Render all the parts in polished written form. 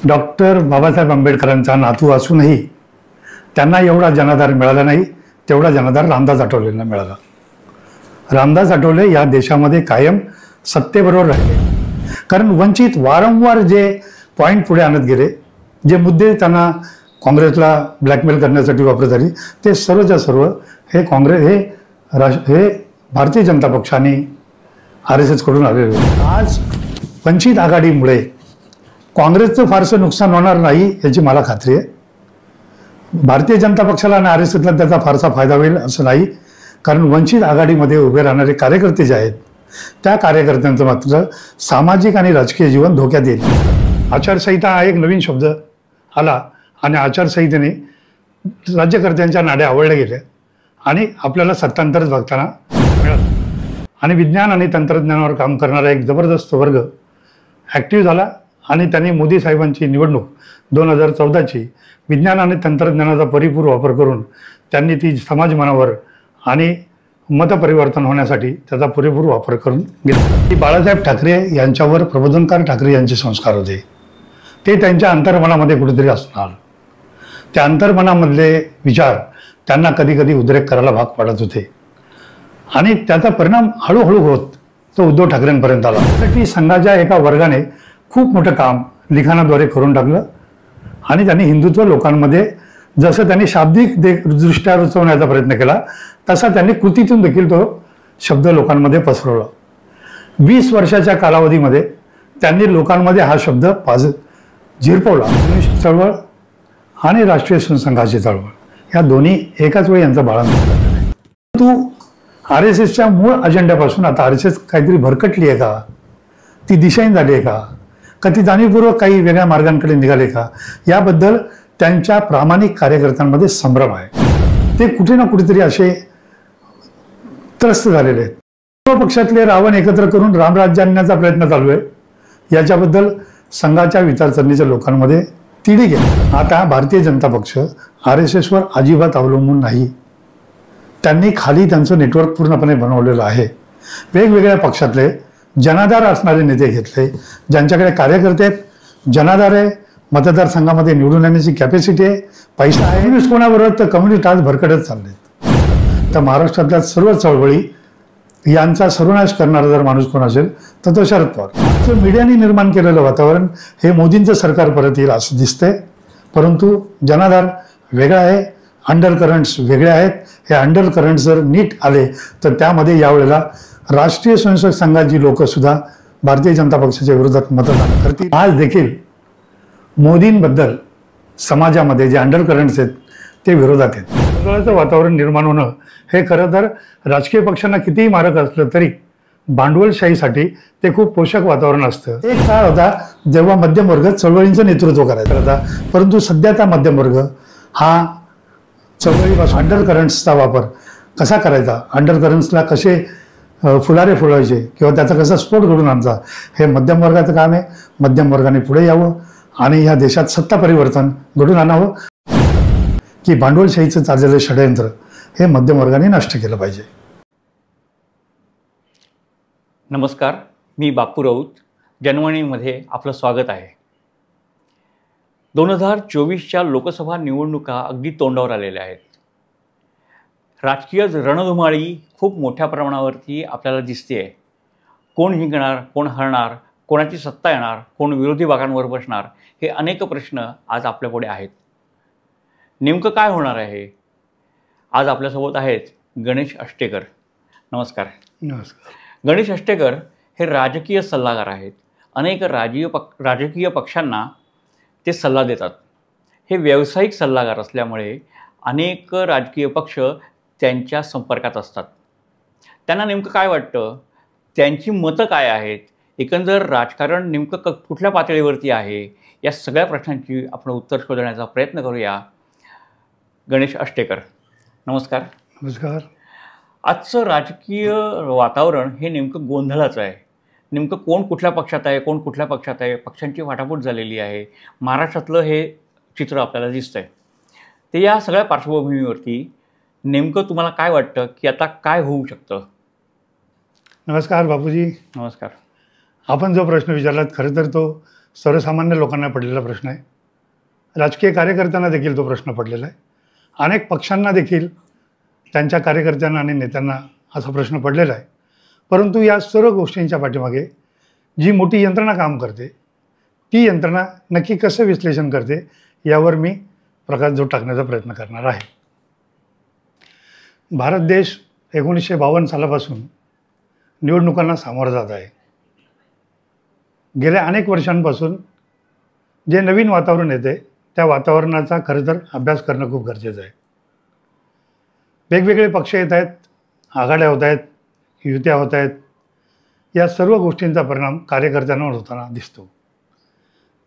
Doctor Babasaheb आंबेडकरांचा नातू असूनही त्यांना एवढा जनाधार मिळाला नाही तेवढा जनाधार रामदास आठवलेंना मिळाला. रामदास आठवले या देशामध्ये कायम सत्तेबरोबर राहिले, कारण वंचित वारंवार जे पॉईंट पुढे आणत गेले, जे मुद्दे त्यांना काँग्रेसला ब्लॅकमेल करण्यासाठी वापरत आली, ते सर्वच्या सर्व हे काँग्रेस हे भारतीय जनता पक्षाने RSS कडून आलेले. आज वंचित आघाडीमुळे काँग्रेसचं फारसं नुकसान होणार नाही याची मला खात्री आहे. भारतीय जनता पक्षाला आणि RSSला त्याचा फारसा फायदा होईल असं नाही, कारण वंचित आघाडीमध्ये उभे राहणारे कार्यकर्ते जे आहेत त्या कार्यकर्त्यांचं मात्र सामाजिक आणि राजकीय जीवन धोक्यात येईल. आचारसंहिता हा एक नवीन शब्द आला आणि आचारसंहितेने राज्यकर्त्यांच्या नाड्या आवळल्या गेल्या आणि आपल्याला सत्तांतरच बघताना मिळालं. आणि विज्ञान आणि तंत्रज्ञानावर काम करणारा एक जबरदस्त वर्ग ॲक्टिव्ह झाला आणि त्यांनी मोदी साहेबांची निवडणूक 2014ची विज्ञान आणि तंत्रज्ञानाचा परिपूर्ण वापर करून त्यांनी ती समाजमनावर आणि मतपरिवर्तन होण्यासाठी त्याचा पुरेपूर वापर करून घेतला. बाळासाहेब ठाकरे यांच्यावर प्रबोधनकार ठाकरे यांचे संस्कार होते, ते त्यांच्या अंतर्मनामध्ये कुठेतरी असणार. त्या अंतर्मनामधले विचार त्यांना कधी कधी उद्रेक करायला भाग पाडत होते आणि त्याचा परिणाम हळूहळू होत तो उद्धव ठाकरेंपर्यंत आला. त्यासाठी संघाच्या एका वर्गाने खूप मोठं काम लिखाणाद्वारे करून टाकलं आणि त्यांनी हिंदुत्व लोकांमध्ये जसं त्यांनी शाब्दिक दृष्ट्या रुजवण्याचा प्रयत्न केला तसा त्यांनी कृतीतून देखील तो शब्द लोकांमध्ये पसरवला. 20 वर्षाच्या कालावधीमध्ये त्यांनी लोकांमध्ये हा शब्द झिरपवला. चळवळ आणि राष्ट्रीय संघाची चळवळ या दोन्ही एकाच वेळी यांचं बाळंत झालं. परंतु RSSच्या मूळ अजेंड्यापासून आता RSS काहीतरी भरकटली आहे का, ती दिशाहीन झाली आहे का, का ती जाणीवपूर्वक काही वेगळ्या मार्गांकडे निघाले का, याबद्दल त्यांच्या प्रामाणिक कार्यकर्त्यांमध्ये संभ्रम आहे. ते कुठे ना कुठेतरी असे त्रस्त झालेले आहेत. सर्व पक्षातले रावण एकत्र करून रामराज्य आणण्याचा प्रयत्न चालू आहे, याच्याबद्दल संघाच्या विचारसरणीच्या लोकांमध्ये तिढी आहे. आता भारतीय जनता पक्ष RSSवर अजिबात अवलंबून नाही. त्यांनी खाली त्यांचं नेटवर्क पूर्णपणे बनवलेलं आहे. वेगवेगळ्या पक्षातले जनाधार असणारे नेते घेतले, ज्यांच्याकडे कार्यकर्ते आहेत, जनाधार आहे, मतदारसंघामध्ये निवडून येण्याची कॅपॅसिटी आहे, पैसा आहे. कोणाबरोबर तर कम्युनिस्ट आज भरकटत चाललेत. तर महाराष्ट्रातल्या सर्व चळवळी यांचा सर्वनाश करणारा जर माणूस कोण असेल तर तो शरद पवार. मीडियाने निर्माण केलेलं वातावरण हे मोदींचं सरकार परत येईल असं दिसतंय, परंतु जनाधार वेगळा आहे, अंडर करंट्स वेगळे आहेत. हे अंडर करंट्स जर नीट आले तर त्यामध्ये यावेळेला राष्ट्रीय स्वयंसेवक संघाची लोक सुद्धा भारतीय जनता पक्षाच्या विरोधात मतदान करतील. आज देखील मोदींबद्दल समाजामध्ये जे अंडर करंट्स आहेत ते विरोधात आहेत. गोंधळाचं वातावरण निर्माण होणं हे खरं तर राजकीय पक्षांना कितीही मारक असलं तरी भांडवलशाहीसाठी ते खूप पोषक वातावरण असतं. एक काळ होता जेव्हा मध्यम वर्ग चळवळींचं नेतृत्व करायचा होता, परंतु सध्याचा मध्यम वर्ग हा चळवळीपासून अंडर करंट्सचा वापर कसा करायचा, अंडर करंट्सला कसे फुलारे फुलवायचे किंवा त्याचा कसा स्फोट घडून आणायचा, हे मध्यम वर्गाचं काम आहे. मध्यम वर्गाने पुढे यावं आणि ह्या देशात सत्ता परिवर्तन घडून आणावं की भांडवलशाहीचं चाललेलं षडयंत्र हे मध्यम वर्गाने नष्ट केलं पाहिजे. नमस्कार, मी बापू राऊत. जनवाणीमध्ये आपलं स्वागत आहे. 2024च्या लोकसभा निवडणुका अगदी तोंडावर आलेल्या आहेत. राजकीय रणधुमाळी खूप मोठ्या प्रमाणावरती आपल्याला दिसते आहे. कोण जिंकणार, कोण हरणार, कोणाची सत्ता येणार, कोण विरोधी बाकांवर बसणार, हे अनेक प्रश्न आज आपल्यापुढे आहेत. नेमकं काय होणार आहे? आज आपल्यासोबत आहेत गणेश अष्टेकर. नमस्कार. नमस्कार. गणेश अष्टेकर हे राजकीय सल्लागार आहेत. अनेक राजकीय पक्षांना ते सल्ला देतात. हे व्यावसायिक सल्लागार असल्यामुळे अनेक राजकीय पक्ष त्यांच्या संपर्कात असतात. त्यांना नेमकं काय वाटतं, त्यांची मतं काय आहेत, एकंदर राजकारण नेमकं कुठल्या पातळीवरती आहे, या सगळ्या प्रश्नांची आपण उत्तर शोधण्याचा प्रयत्न करूया. गणेश अष्टेकर, नमस्कार. नमस्कार. आजचं राजकीय वातावरण हे नेमकं गोंधळाचं आहे. नेमकं कोण कुठल्या पक्षात आहे, कोण कुठल्या पक्षात आहे, पक्षांची वाटाघाट झालेली आहे. महाराष्ट्रातलं हे चित्र आपल्याला दिसतंय. ते या सगळ्या पार्श्वभूमीवरती नेमकं तुम्हाला काय वाटतं की आता काय होऊ शकतं? नमस्कार बापूजी. नमस्कार. आपण जो प्रश्न विचारलात खरं तर तो सर्वसामान्य लोकांना पडलेला प्रश्न आहे, राजकीय कार्यकर्त्यांना देखील तो प्रश्न पडलेला आहे, अनेक पक्षांना देखील त्यांच्या कार्यकर्त्यांना आणि नेत्यांना असा प्रश्न पडलेला आहे. परंतु या सर्व गोष्टींच्या पाठीमागे जी मोठी यंत्रणा काम करते, ती यंत्रणा नक्की कसं विश्लेषण करते यावर मी प्रकाशझोत टाकण्याचा प्रयत्न करणार आहे. भारत देश 1952 सालापासून निवडणुकांना सामोरं जात आहे. गेल्या अनेक वर्षांपासून जे नवीन वातावरण येते त्या वातावरणाचा खरं तर अभ्यास करणं खूप गरजेचं आहे. वेगवेगळे पक्ष येत आहेत, आघाड्या होत आहेत, युत्या होत आहेत. या सर्व गोष्टींचा परिणाम कार्यकर्त्यांवर होताना दिसतो.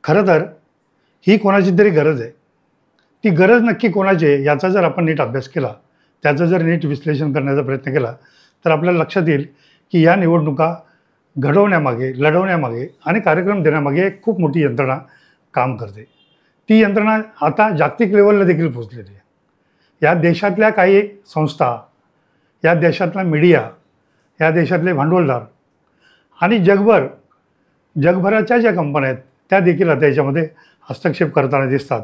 खरं तर ही कोणाची तरी गरज आहे. ती गरज नक्की कोणाची आहे याचा जर आपण नीट अभ्यास केला, त्याचं जर नीट विश्लेषण करण्याचा प्रयत्न केला तर आपल्याला लक्षात येईल की या निवडणुका घडवण्यामागे, लढवण्यामागे आणि कार्यक्रम देण्यामागे एक खूप मोठी यंत्रणा काम करते. ती यंत्रणा आता जागतिक लेवलला देखील पोहोचलेली आहे. या देशातल्या काही संस्था, या देशातला मीडिया, या देशातले भांडवलदार आणि जगभराच्या ज्या कंपन्या आहेत त्या देखील आता याच्यामध्ये हस्तक्षेप करताना दिसतात.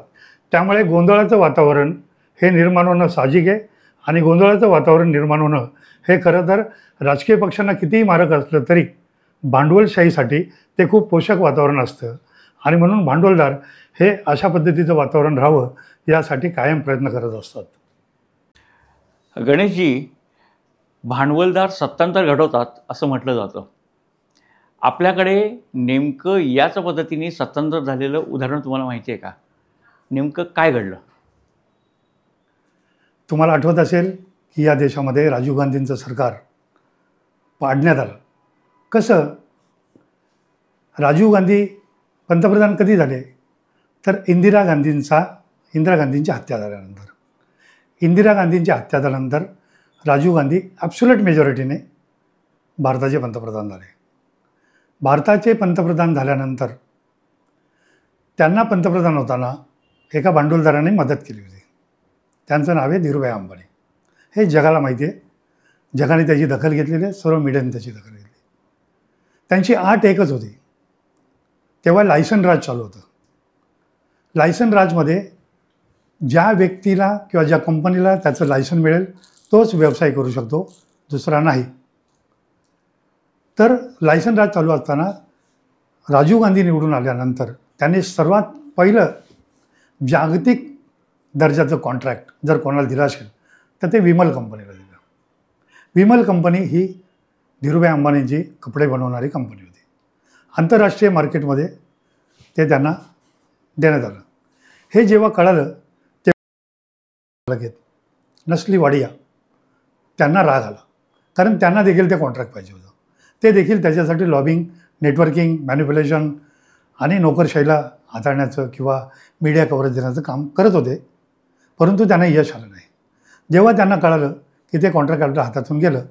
त्यामुळे गोंधळाचं वातावरण हे निर्माण होणं साहजिक आहे आणि गोंधळाचं वातावरण निर्माण होणं हे खरं तर राजकीय पक्षांना कितीही मारक असलं तरी भांडवलशाहीसाठी ते खूप पोषक वातावरण असतं आणि म्हणून भांडवलदार हे अशा पद्धतीचं वातावरण राहावं यासाठी कायम प्रयत्न करत असतात. गणेशजी, भांडवलदार सत्तांतर घडवतात असं म्हटलं जातं. आपल्याकडे नेमकं याच पद्धतीने सत्तांतर झालेलं उदाहरण तुम्हाला माहिती आहे का? नेमकं काय घडलं? तुम्हाला आठवत असेल की या देशामध्ये राजीव गांधींचं सरकार पाडण्यात आलं. कसं? राजीव गांधी पंतप्रधान कधी झाले? तर इंदिरा गांधींची हत्या झाल्यानंतर. इंदिरा गांधींची हत्या झाल्यानंतर राजीव गांधी ॲब्सोल्यूट मेजॉरिटीने भारताचे पंतप्रधान झाले. भारताचे पंतप्रधान झाल्यानंतर त्यांना पंतप्रधान होताना एका भांडवलदाराने मदत केली होती. त्यांचं नाव आहे धीरूभाई अंबानी. हे जगाला माहिती आहे. जगाने त्याची दखल घेतलेली आहे, सर्व मीडियाने त्याची दखल घेतली. त्यांची अट एकच होती. तेव्हा लायसन राज चालू होतं. लायसन राजमध्ये ज्या व्यक्तीला किंवा ज्या कंपनीला त्याचं लायसन मिळेल तोच व्यवसाय करू शकतो, दुसरा नाही. तर लायसन राज चालू असताना राजीव गांधी निवडून आल्यानंतर त्यांनी सर्वात पहिलं जागतिक दर्जाचं कॉन्ट्रॅक्ट जर कोणाला दिलं असेल तर ते विमल कंपनीला दिलं. विमल कंपनी ही धीरूभाई अंबानींची कपडे बनवणारी कंपनी होती. आंतरराष्ट्रीय मार्केटमध्ये ते त्यांना देण्यात आलं. हे जेव्हा कळालं तेव्हा लगेच नसली वाडिया त्यांना राग आला, कारण त्यांना देखील ते कॉन्ट्रॅक्ट पाहिजे होतं. ते देखील त्याच्यासाठी लॉबिंग, नेटवर्किंग, मॅनिप्युलेशन आणि नोकरशाहीला हाताळण्याचं किंवा मीडिया कव्हरेज देण्याचं काम करत होते, परंतु त्यांना यश आलं नाही. जेव्हा त्यांना कळालं की ते कॉन्ट्रॅक्ट आपल्या हातातून गेलं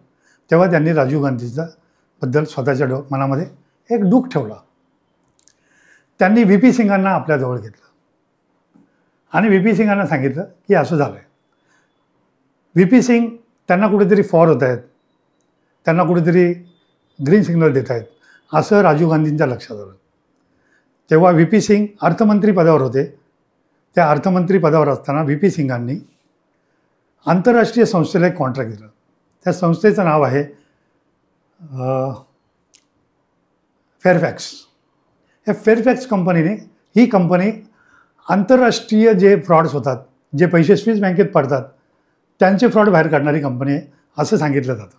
तेव्हा त्यांनी राजीव गांधींच्याबद्दल स्वतःच्या मनामध्ये एक दुःख ठेवला. त्यांनी व्ही पी सिंगांना आपल्याजवळ घेतलं आणि व्ही पी सिंगांना सांगितलं की असं झालं आहे. व्ही पी सिंग त्यांना कुठेतरी फॉर होत आहेत, त्यांना कुठेतरी ग्रीन सिग्नल देत आहेत असं राजीव गांधींच्या लक्षात आलं. तेव्हा व्ही पी सिंग अर्थमंत्री पदावर होते. त्या अर्थमंत्री पदावर असताना व्ही पी सिंगांनी आंतरराष्ट्रीय संस्थेला एक कॉन्ट्रॅक्ट दिलं. त्या संस्थेचं नाव आहे फेअरफॅक्स. या फेअरफॅक्स कंपनीने, ही कंपनी आंतरराष्ट्रीय जे फ्रॉड्स होतात, जे पैसे स्विस बँकेत पडतात त्यांचे फ्रॉड बाहेर काढणारी कंपनी आहे असं सांगितलं जातं.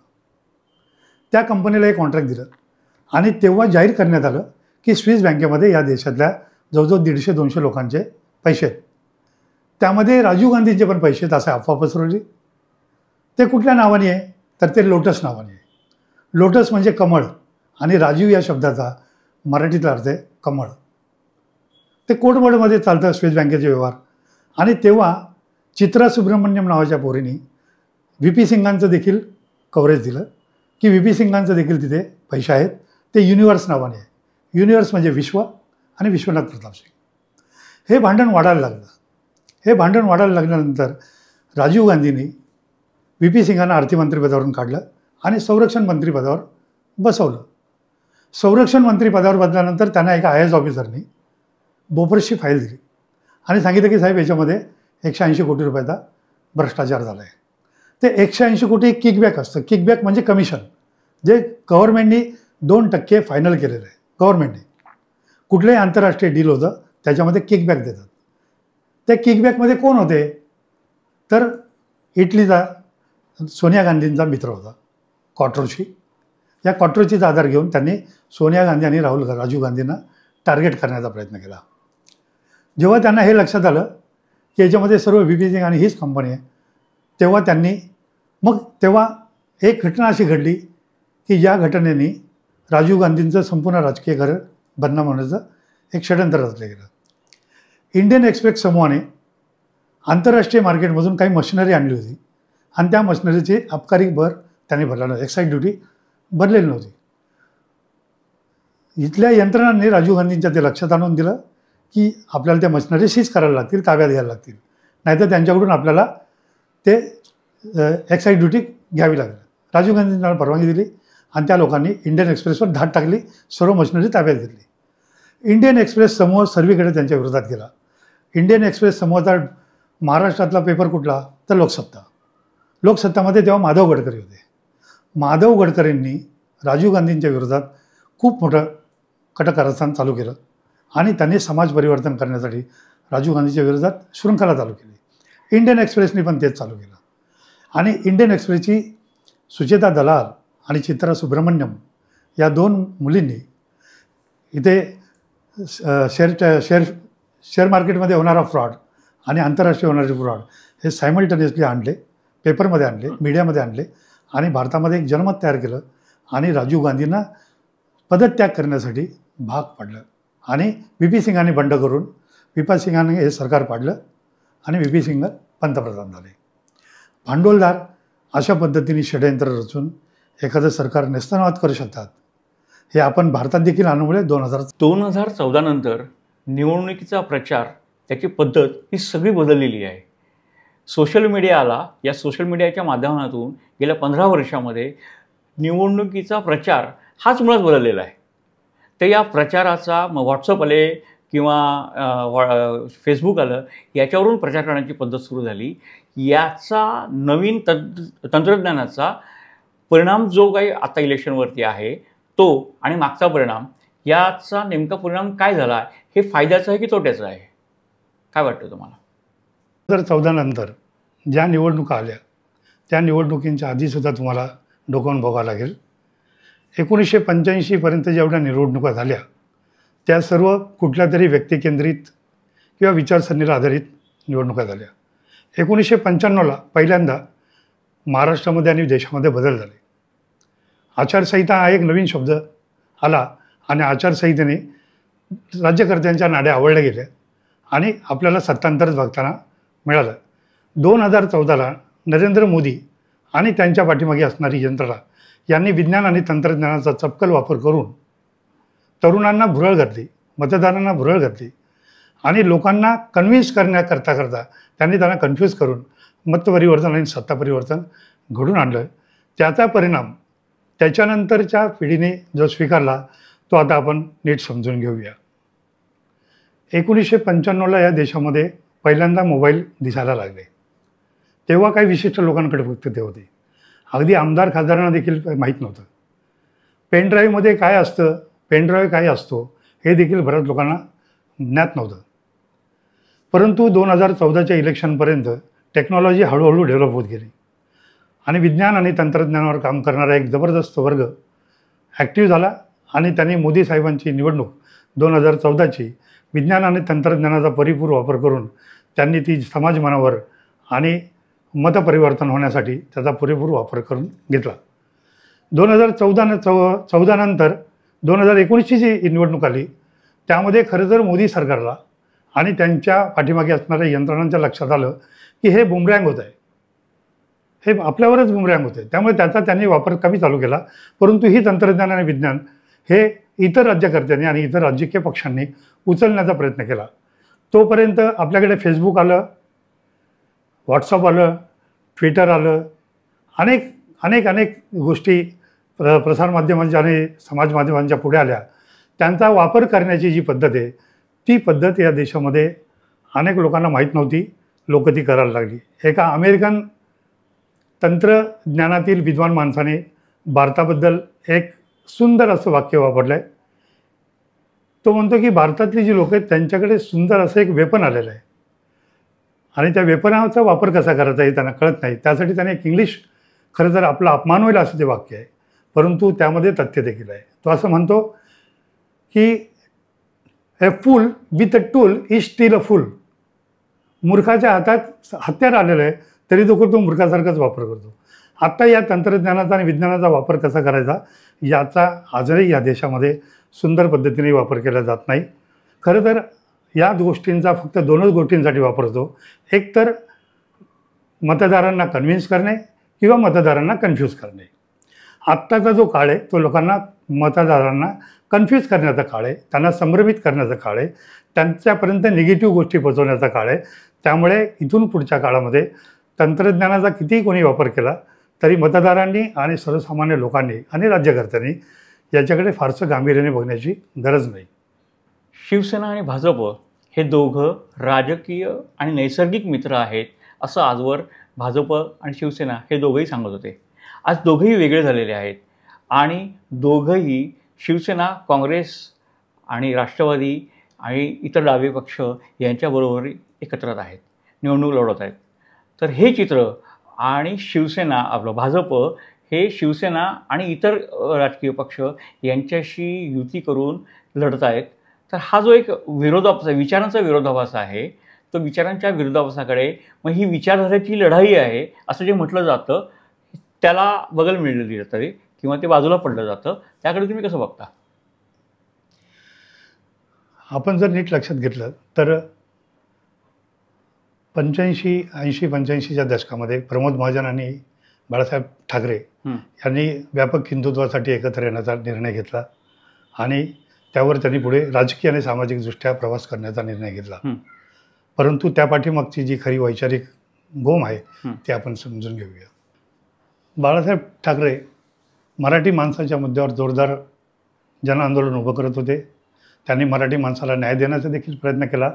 त्या कंपनीला एक कॉन्ट्रॅक्ट दिलं आणि तेव्हा जाहीर करण्यात आलं की स्विस बँकेमध्ये या देशातल्या जवळजवळ 150-200 लोकांचे पैसे आहेत. त्यामध्ये राजीव गांधींचे पण पैसे आहेत असं अफवा पसरवली. ते कुठल्या नावाने आहे तर ते लोटस नावाने आहे. लोटस म्हणजे कमळ आणि राजीव या शब्दाचा मराठीतला अर्थ आहे कमळ. ते कोडवर्डमध्ये चालतं स्विस बँकेचे व्यवहार. आणि तेव्हा चित्रा सुब्रमण्यम नावाच्या पोरीने व्ही पी सिंगांचं देखील कव्हरेज दिलं की व्ही पी सिंगांचं देखील तिथे पैसे आहेत. ते युनिव्हर्स नावाने आहे. युनिव्हर्स म्हणजे विश्व आणि विश्वनाथ प्रताप सिंग. हे भांडण वाढायला लागलं. हे भांडण वाढायला लागल्यानंतर राजीव गांधींनी व्ही पी सिंगांना अर्थमंत्रीपदावरून काढलं आणि संरक्षण मंत्रिपदावर बसवलं. संरक्षण मंत्रिपदावर बसल्यानंतर त्यांना एका आय एस ऑफिसरनी बोफर्सची फाईल दिली आणि सांगितलं की साहेब याच्यामध्ये 180 कोटी रुपयाचा भ्रष्टाचार झाला आहे. ते 180 कोटी किकबॅक असतं. किकबॅक म्हणजे कमिशन, जे गव्हर्नमेंटनी 2% फायनल केलेलं आहे. गव्हर्नमेंटने कुठलंही आंतरराष्ट्रीय डील होतं त्याच्यामध्ये किकबॅक देतात. त्या किकबॅकमध्ये कोण होते तर इटलीचा सोनिया गांधींचा मित्र होता क्वाट्रोची. या क्वाट्रोचीचा आधार घेऊन त्यांनी सोनिया गांधी आणि राजीव गांधींना टार्गेट करण्याचा प्रयत्न केला. जेव्हा त्यांना हे लक्षात आलं की याच्यामध्ये सर्व व्ही.पी. सिंग आणि हीच कंपनी आहे, तेव्हा एक घटना अशी घडली की या घटनेने राजीव गांधींचं संपूर्ण राजकीय घर बदनाम होण्याचं एक षडयंत्र रचलं गेलं. इंडियन एक्सप्रेस समूहाने आंतरराष्ट्रीय मार्केटमधून काही मशिनरी आणली होती आणि त्या मशिनरीची अबकारी भर त्यांनी भरला नव्हता. एक्साईज ड्युटी भरलेली नव्हती. इथल्या यंत्रणांनी राजीव गांधींच्या ते लक्षात आणून दिलं की आपल्याला त्या मशिनरी सीज करायला लागतील, ताब्यात घ्यायला लागतील, नाहीतर त्यांच्याकडून आपल्याला ते एक्साईज ड्युटी घ्यावी लागेल. राजीव गांधींनी त्यांना परवानगी दिली आणि त्या लोकांनी इंडियन एक्सप्रेसवर धाड टाकली, सर्व मशिनरी ताब्यात घेतली. इंडियन एक्सप्रेस समूह सर्वीकडे त्यांच्या विरोधात गेला. इंडियन एक्सप्रेस समूहाचा महाराष्ट्रातला पेपर कुठला तर लोकसत्ता. लोकसत्तामध्ये तेव्हा माधव गडकरी होते. माधव गडकरींनी राजीव गांधींच्या विरोधात खूप मोठं कटकारस्थान चालू केलं आणि त्यांनी समाज परिवर्तन करण्यासाठी राजीव गांधींच्या विरोधात शृंखला चालू केली. इंडियन एक्सप्रेसनी पण तेच चालू केलं आणि इंडियन एक्सप्रेसची सुचेता दलाल आणि चित्रा सुब्रमण्यम या 2 मुलींनी इथे शेअर मार्केटमध्ये होणारा फ्रॉड आणि आंतरराष्ट्रीय होणारे फ्रॉड हे सायमल्टेनियसली आणले, पेपरमध्ये आणले, मीडियामध्ये आणले आणि भारतामध्ये एक जनमत तयार केलं आणि राजीव गांधींना पदत्याग करण्यासाठी भाग पाडलं आणि व्ही.पी. सिंगांनी बंड करून व्ही.पी. सिंगांनी हे सरकार पाडलं आणि व्ही.पी. सिंग पंतप्रधान झाले. भांडवलदार अशा पद्धतीने षडयंत्र रचून एखादं सरकार नेस्तनाबूत करू शकतात हे आपण भारतात देखील अनुभवले. 2014 नंतर निवडणुकीचा प्रचार, त्याची पद्धत ही सगळी बदललेली आहे. सोशल मीडिया आला. या सोशल मीडियाच्या माध्यमातून गेल्या 15 वर्षामध्ये निवडणुकीचा प्रचार हाच मुळात बदललेला आहे. तर या प्रचाराचा मग व्हॉट्सअप आले किंवा फेसबुक आलं, याच्यावरून प्रचार करण्याची पद्धत सुरू झाली. याचा नवीन तंत्रज्ञानाचा परिणाम जो काही आता इलेक्शनवरती आहे तो आणि मागचा परिणाम, याचा नेमका परिणाम काय झाला, हे फायद्याचं आहे की तोट्याचं आहे, काय वाटतं तुम्हाला? 2014 नंतर ज्या निवडणुका आल्या त्या निवडणुकींच्या आधीसुद्धा तुम्हाला डोकावून बघावं लागेल. 1985पर्यंत जेवढ्या निवडणुका झाल्या त्या सर्व कुठल्या तरी व्यक्तिकेंद्रित किंवा विचारसरणीला आधारित निवडणुका झाल्या. 1995ला पहिल्यांदा महाराष्ट्रामध्ये आणि देशामध्ये बदल झाले. आचारसंहिता हा एक नवीन शब्द आला आणि आचारसंहितेने राज्यकर्त्यांच्या नाड्या आवळल्या गेल्या आणि आपल्याला सत्तांतरच बघताना मिळालं. 2014ला नरेंद्र मोदी आणि त्यांच्या पाठीमागे असणारी यंत्रणा यांनी विज्ञान आणि तंत्रज्ञानाचा चपकल वापर करून तरुणांना भुरळ घातली, मतदारांना भुरळ घातली आणि लोकांना कन्व्हिन्स करता त्यांनी त्यांना कन्फ्यूज करून मतपरिवर्तन आणि सत्ता परिवर्तन घडून आणलं. त्याचा परिणाम त्याच्यानंतरच्या पिढीने जो स्वीकारला तो आता आपण नीट समजून घेऊया. 1995ला या देशामध्ये पहिल्यांदा मोबाईल दिसायला लागले. तेव्हा काही विशिष्ट लोकांकडे फक्त ते होते. अगदी आमदार खासदारांना देखील माहीत नव्हतं. पेनड्राईव्हमध्ये काय असतं, पेनड्राईव्ह काय असतो हे देखील बऱ्याच लोकांना ज्ञात नव्हतं. परंतु 2014च्या इलेक्शनपर्यंत टेक्नॉलॉजी हळूहळू डेव्हलप होत गेली आणि विज्ञान आणि तंत्रज्ञानावर काम करणारा एक जबरदस्त वर्ग ॲक्टिव्ह झाला आणि त्यांनी मोदी साहेबांची निवडणूक 2014ची विज्ञान आणि तंत्रज्ञानाचा परिपूर्ण वापर करून त्यांनी ती समाज मनावर आणि मतपरिवर्तन होण्यासाठी त्याचा पुरेपूर वापर करून घेतला. 2014 नंतर 2019ची जी निवडणूक आली त्यामध्ये खरं तर मोदी सरकारला आणि त्यांच्या पाठीमागे असणाऱ्या यंत्रणांच्या लक्षात आलं की हे बुमरँग होत आहे, हे आपल्यावरच बुमरँग होते. त्यामुळे त्याचा त्यांनी वापर कमी चालू केला. परंतु ही तंत्रज्ञान आणि विज्ञान हे इतर राज्यकर्त्यांनी आणि इतर राजकीय पक्षांनी उचलण्याचा प्रयत्न केला. तोपर्यंत आपल्याकडे फेसबुक आलं, व्हॉट्सअप आलं, ट्विटर आलं, अनेक गोष्टी प्रसारमाध्यमांच्या आणि समाज माध्यमांच्या पुढे आल्या. त्यांचा वापर करण्याची जी पद्धत आहे ती पद्धत या देशामध्ये अनेक लोकांना माहीत नव्हती, लोक ती करायला लागली. एका अमेरिकन तंत्रज्ञानातील विद्वान माणसाने भारताबद्दल एक सुंदर असं वाक्य वापरलं आहे. तो म्हणतो की भारतातली जी लोक आहेत त्यांच्याकडे सुंदर असं एक वेपन आलेलं आहे आणि त्या वेपनाचा वापर कसा करायचा हे त्यांना कळत नाही. त्यासाठी त्याने एक इंग्लिश, खरं तर आपला अपमान होईल असं ते वाक्य आहे, परंतु त्यामध्ये तथ्य देखील आहे. तो असं म्हणतो की a fool with a tool is still a fool. मूर्खाच्या हातात हत्यार आलेलं आहे तरी तो मूर्खासारखाच वापर करतो. आत्ता या तंत्रज्ञानाचा आणि विज्ञानाचा वापर कसा करायचा याचा आजही या देशामध्ये सुंदर पद्धतीने वापर केला जात नाही. खरं तर या गोष्टींचा फक्त दोनच गोष्टींसाठी वापर होतो. एक तर मतदारांना कन्व्हिन्स करणे किंवा मतदारांना कन्फ्यूज करणे. आत्ताचा जो काळ आहे तो लोकांना, मतदारांना कन्फ्यूज करण्याचा काळ आहे, त्यांना संभ्रमित करण्याचा काळ आहे, त्यांच्यापर्यंत निगेटिव्ह गोष्टी पोचवण्याचा काळ आहे. त्यामुळे इथून पुढच्या काळामध्ये तंत्रज्ञानाचा कितीही कोणी वापर केला तरी मतदारांनी आणि सर्वसामान्य लोकांनी आणि राज्यकर्त्यांनी याच्याकडे फारसं गांभीर्याने बघण्याची गरज नाही. शिवसेना आणि भाजप हे दोघं राजकीय आणि नैसर्गिक मित्र आहेत असं आजवर भाजप आणि शिवसेना हे दोघंही सांगत होते. आज दोघंही वेगळे झालेले आहेत आणि दोघंही शिवसेना, काँग्रेस आणि राष्ट्रवादी आणि इतर डावे पक्ष यांच्याबरोबर एकत्र आहेत, निवडणूक लढवत आहेत. तर हे चित्र आणि शिवसेना, आपलं भाजप हे शिवसेना आणि इतर राजकीय पक्ष यांच्याशी युती करून लढत आहेत. तर हा जो एक विचारांचा विरोधाभास आहे, तो विचारांच्या विरोधाभासाकडे मग ही विचारधारेची लढाई आहे असं जे म्हटलं जातं त्याला बगल मिळलेली जाते किंवा ते बाजूला पडलं जातं. त्याकडे तुम्ही कसं बघता? आपण जर नीट लक्षात घेतलं तर 85-85च्या दशकामध्ये प्रमोद महाजन आणि बाळासाहेब ठाकरे यांनी व्यापक हिंदुत्वासाठी एकत्र येण्याचा निर्णय घेतला आणि त्यावर त्यांनी पुढे राजकीय आणि सामाजिकदृष्ट्या प्रवास करण्याचा निर्णय घेतला. परंतु त्या पाठीमागची जी खरी वैचारिक गोम आहे ती आपण समजून घेऊया. बाळासाहेब ठाकरे मराठी माणसाच्या मुद्द्यावर जोरदार जनआंदोलन उभं करत होते. त्यांनी मराठी माणसाला न्याय देण्याचा देखील प्रयत्न केला.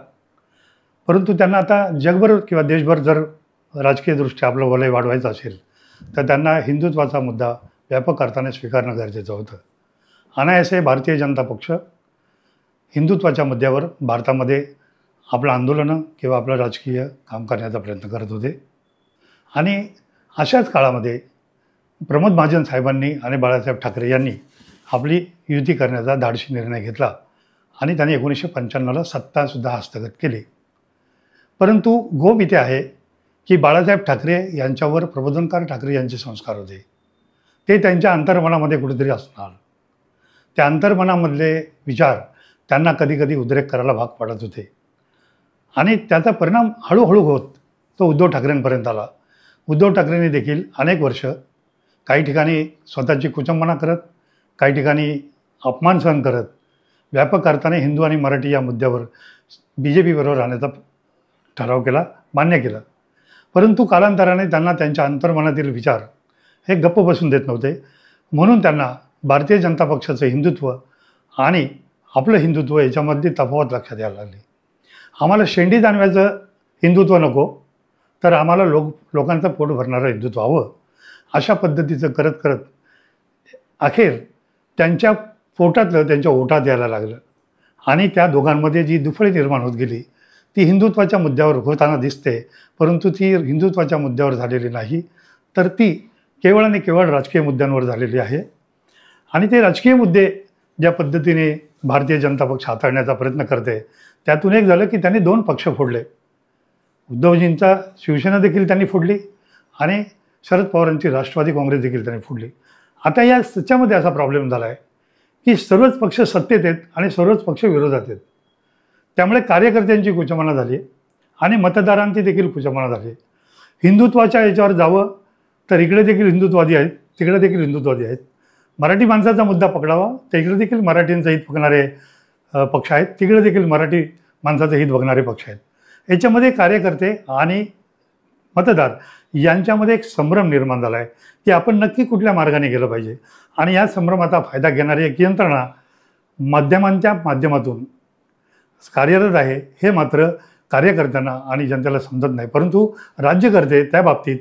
परंतु त्यांना आता जगभर किंवा देशभर जर राजकीयदृष्ट्या आपलं वलय वाढवायचं असेल तर त्यांना हिंदुत्वाचा मुद्दा व्यापक अर्थाने स्वीकारणं गरजेचं होतं. अनायासे भारतीय जनता पक्ष हिंदुत्वाच्या मुद्द्यावर भारतामध्ये आपलं आंदोलनं किंवा आपलं राजकीय काम करण्याचा प्रयत्न करत होते. आणि अशाच काळामध्ये प्रमोद महाजन साहेबांनी आणि बाळासाहेब ठाकरे यांनी आपली युती करण्याचा धाडसी निर्णय घेतला आणि त्यांनी 1995ला सत्तासुद्धा हस्तगत केली. परंतु गोम इथे आहे की बाळासाहेब ठाकरे यांच्यावर प्रबोधनकार ठाकरे यांचे संस्कार होते. ते त्यांच्या अंतर्मनामध्ये कुठेतरी असणार. त्या अंतर्मनामधले विचार त्यांना कधीकधी उद्रेक करायला भाग पाडत होते आणि त्याचा परिणाम हळूहळू होत तो उद्धव ठाकरेंपर्यंत आला. उद्धव ठाकरेंनी देखील अनेक वर्ष काही ठिकाणी स्वतःची कुचंबना करत, काही ठिकाणी अपमान सहन करत व्यापक अर्थाने हिंदू आणि मराठी या मुद्द्यावर BJP बरोबर राहण्याचा ठराव केला, मान्य केलं. परंतु कालांतराने त्यांना त्यांच्या अंतर्मनातील विचार हे गप्प बसून देत नव्हते. म्हणून त्यांना भारतीय जनता पक्षाचं हिंदुत्व आणि आपलं हिंदुत्व याच्यामधली तफावत लक्षात यायला लागली. आम्हाला शेंडी दानव्याचं हिंदुत्व नको, तर आम्हाला लोकांचं पोट भरणारं हिंदुत्व हवं. अशा पद्धतीचं करत करत अखेर त्यांच्या पोटातलं त्यांच्या ओठात यायला लागलं आणि त्या दोघांमध्ये जी दुफळी निर्माण होत गेली ती हिंदुत्वाच्या मुद्द्यावर होताना दिसते. परंतु ती हिंदुत्वाच्या मुद्द्यावर झालेली नाही, तर ती केवळ आणि केवळ राजकीय मुद्द्यांवर झालेली आहे. आणि ते राजकीय मुद्दे ज्या पद्धतीने भारतीय जनता पक्ष हाताळण्याचा प्रयत्न करते त्यातून एक झालं की त्यांनी 2 पक्ष फोडले. उद्धवजींचा शिवसेना देखील त्यांनी फोडली आणि शरद पवारांची राष्ट्रवादी काँग्रेस देखील त्यांनी फोडली. आता या त्याच्यामध्ये असा प्रॉब्लेम झाला आहे की सर्वच पक्ष सत्तेत आहेत आणि सर्वच पक्ष विरोधात आहेत. त्यामुळे कार्यकर्त्यांची कुचंबना झाली आणि मतदारांची देखील कुचंबना झाली. हिंदुत्वाच्या याच्यावर जावं तर इकडे देखील हिंदुत्ववादी आहेत, तिकडे देखील हिंदुत्ववादी आहेत. मराठी माणसाचा मुद्दा पकडावा तर इकडे देखील मराठींचं हित बघणारे पक्ष आहेत, तिकडे देखील मराठी माणसाचं हित बघणारे पक्ष आहेत. याच्यामध्ये कार्यकर्ते आणि मतदार यांच्यामध्ये एक संभ्रम निर्माण झाला आहे की आपण नक्की कुठल्या मार्गाने गेलं पाहिजे. आणि या संभ्रमाचा फायदा घेणारी एक यंत्रणा माध्यमांच्या माध्यमातून कार्यरत आहे हे मात्र कार्यकर्त्यांना आणि जनतेला समजत नाही. परंतु राज्यकर्ते त्या बाबतीत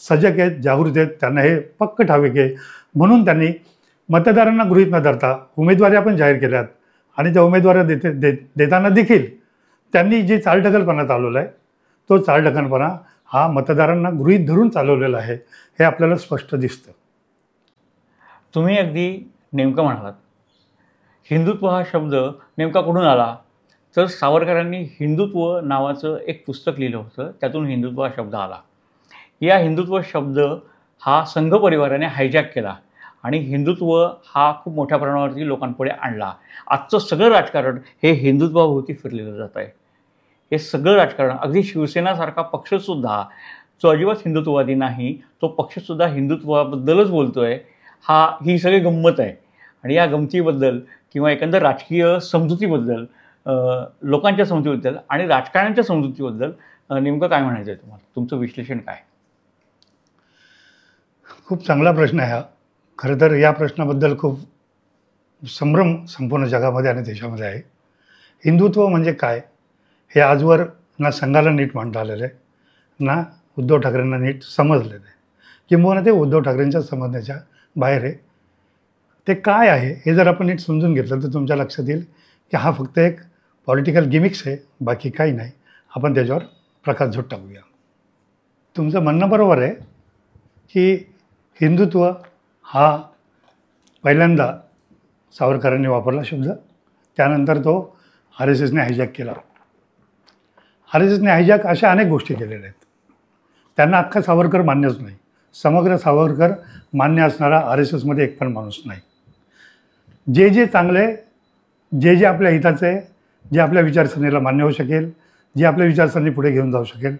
सजग आहेत, जागृत आहेत, त्यांना हे पक्क ठाऊक आहे. म्हणून त्यांनी मतदारांना गृहीत न धरता उमेदवारी आपण जाहीर केल्यात आणि त्या उमेदवारी देताना देखील त्यांनी जी चालढकलपणा चालवला आहे तो चालढकलपणा हा मतदारांना गृहीत धरून चालवलेला आहे हे आपल्याला स्पष्ट दिसतं. तुम्ही अगदी नेमकं म्हणालात. हिंदुत्व हा शब्द नेमका कुठून आला? तर सावरकरांनी हिंदुत्व नावाचं एक पुस्तक लिहिलं होतं, त्यातून हिंदुत्व हा शब्द आला. या हिंदुत्व शब्द हा संघ परिवाराने हायजॅक केला आणि हिंदुत्व हा खूप मोठ्या प्रमाणावरती लोकांपुढे आणला. आजचं सगळं राजकारण हे हिंदुत्वाभोवती फिरलेलं जात आहे. हे सगळं राजकारण, अगदी शिवसेनासारखा पक्षसुद्धा जो अजिबात हिंदुत्ववादी नाही, तो पक्षसुद्धा हिंदुत्वाबद्दलच बोलतो आहे. ही सगळी गंमत आहे. आणि या गमतीबद्दल किंवा एकंदर राजकीय समजुतीबद्दल, लोकांच्या समजुतीबद्दल आणि राजकारण्यांच्या समजुतीबद्दल नेमकं काय म्हणायचं आहे तुम्हाला? तुमचं विश्लेषण काय? खूप चांगला प्रश्न आहे हा. खरं तर या प्रश्नाबद्दल खूप संभ्रम संपूर्ण जगामध्ये आणि देशामध्ये आहे. हिंदुत्व म्हणजे काय हे आजवर ना संघाला नीट मांडता आलेलं आहे, ना उद्धव ठाकरेंना नीट समजलेलं आहे. किंबहुना ते उद्धव ठाकरेंच्या समजण्याच्या बाहेर आहे. ते काय आहे हे जर आपण नीट समजून घेतलं तर तुमच्या लक्षात येईल की हा फक्त एक पॉलिटिकल गिमिक्स आहे, बाकी काही नाही. आपण त्याच्यावर प्रकाशझोत टाकूया. तुमचं म्हणणं बरोबर आहे की हिंदुत्व हा पहिल्यांदा सावरकरांनी वापरला शब्द, त्यानंतर तो RSSने हायजॅक केला. RSSने हायजॅक अशा अनेक गोष्टी केलेल्या आहेत. त्यांना अख्खा सावरकर मान्यच नाही. समग्र सावरकर मान्य असणारा RSSमध्ये एक पण माणूस नाही. जे चांगले, जे आपल्या हिताचे, जे आपल्या विचारसरणीला मान्य होऊ शकेल, जे आपल्या विचारसरणी पुढे घेऊन जाऊ शकेल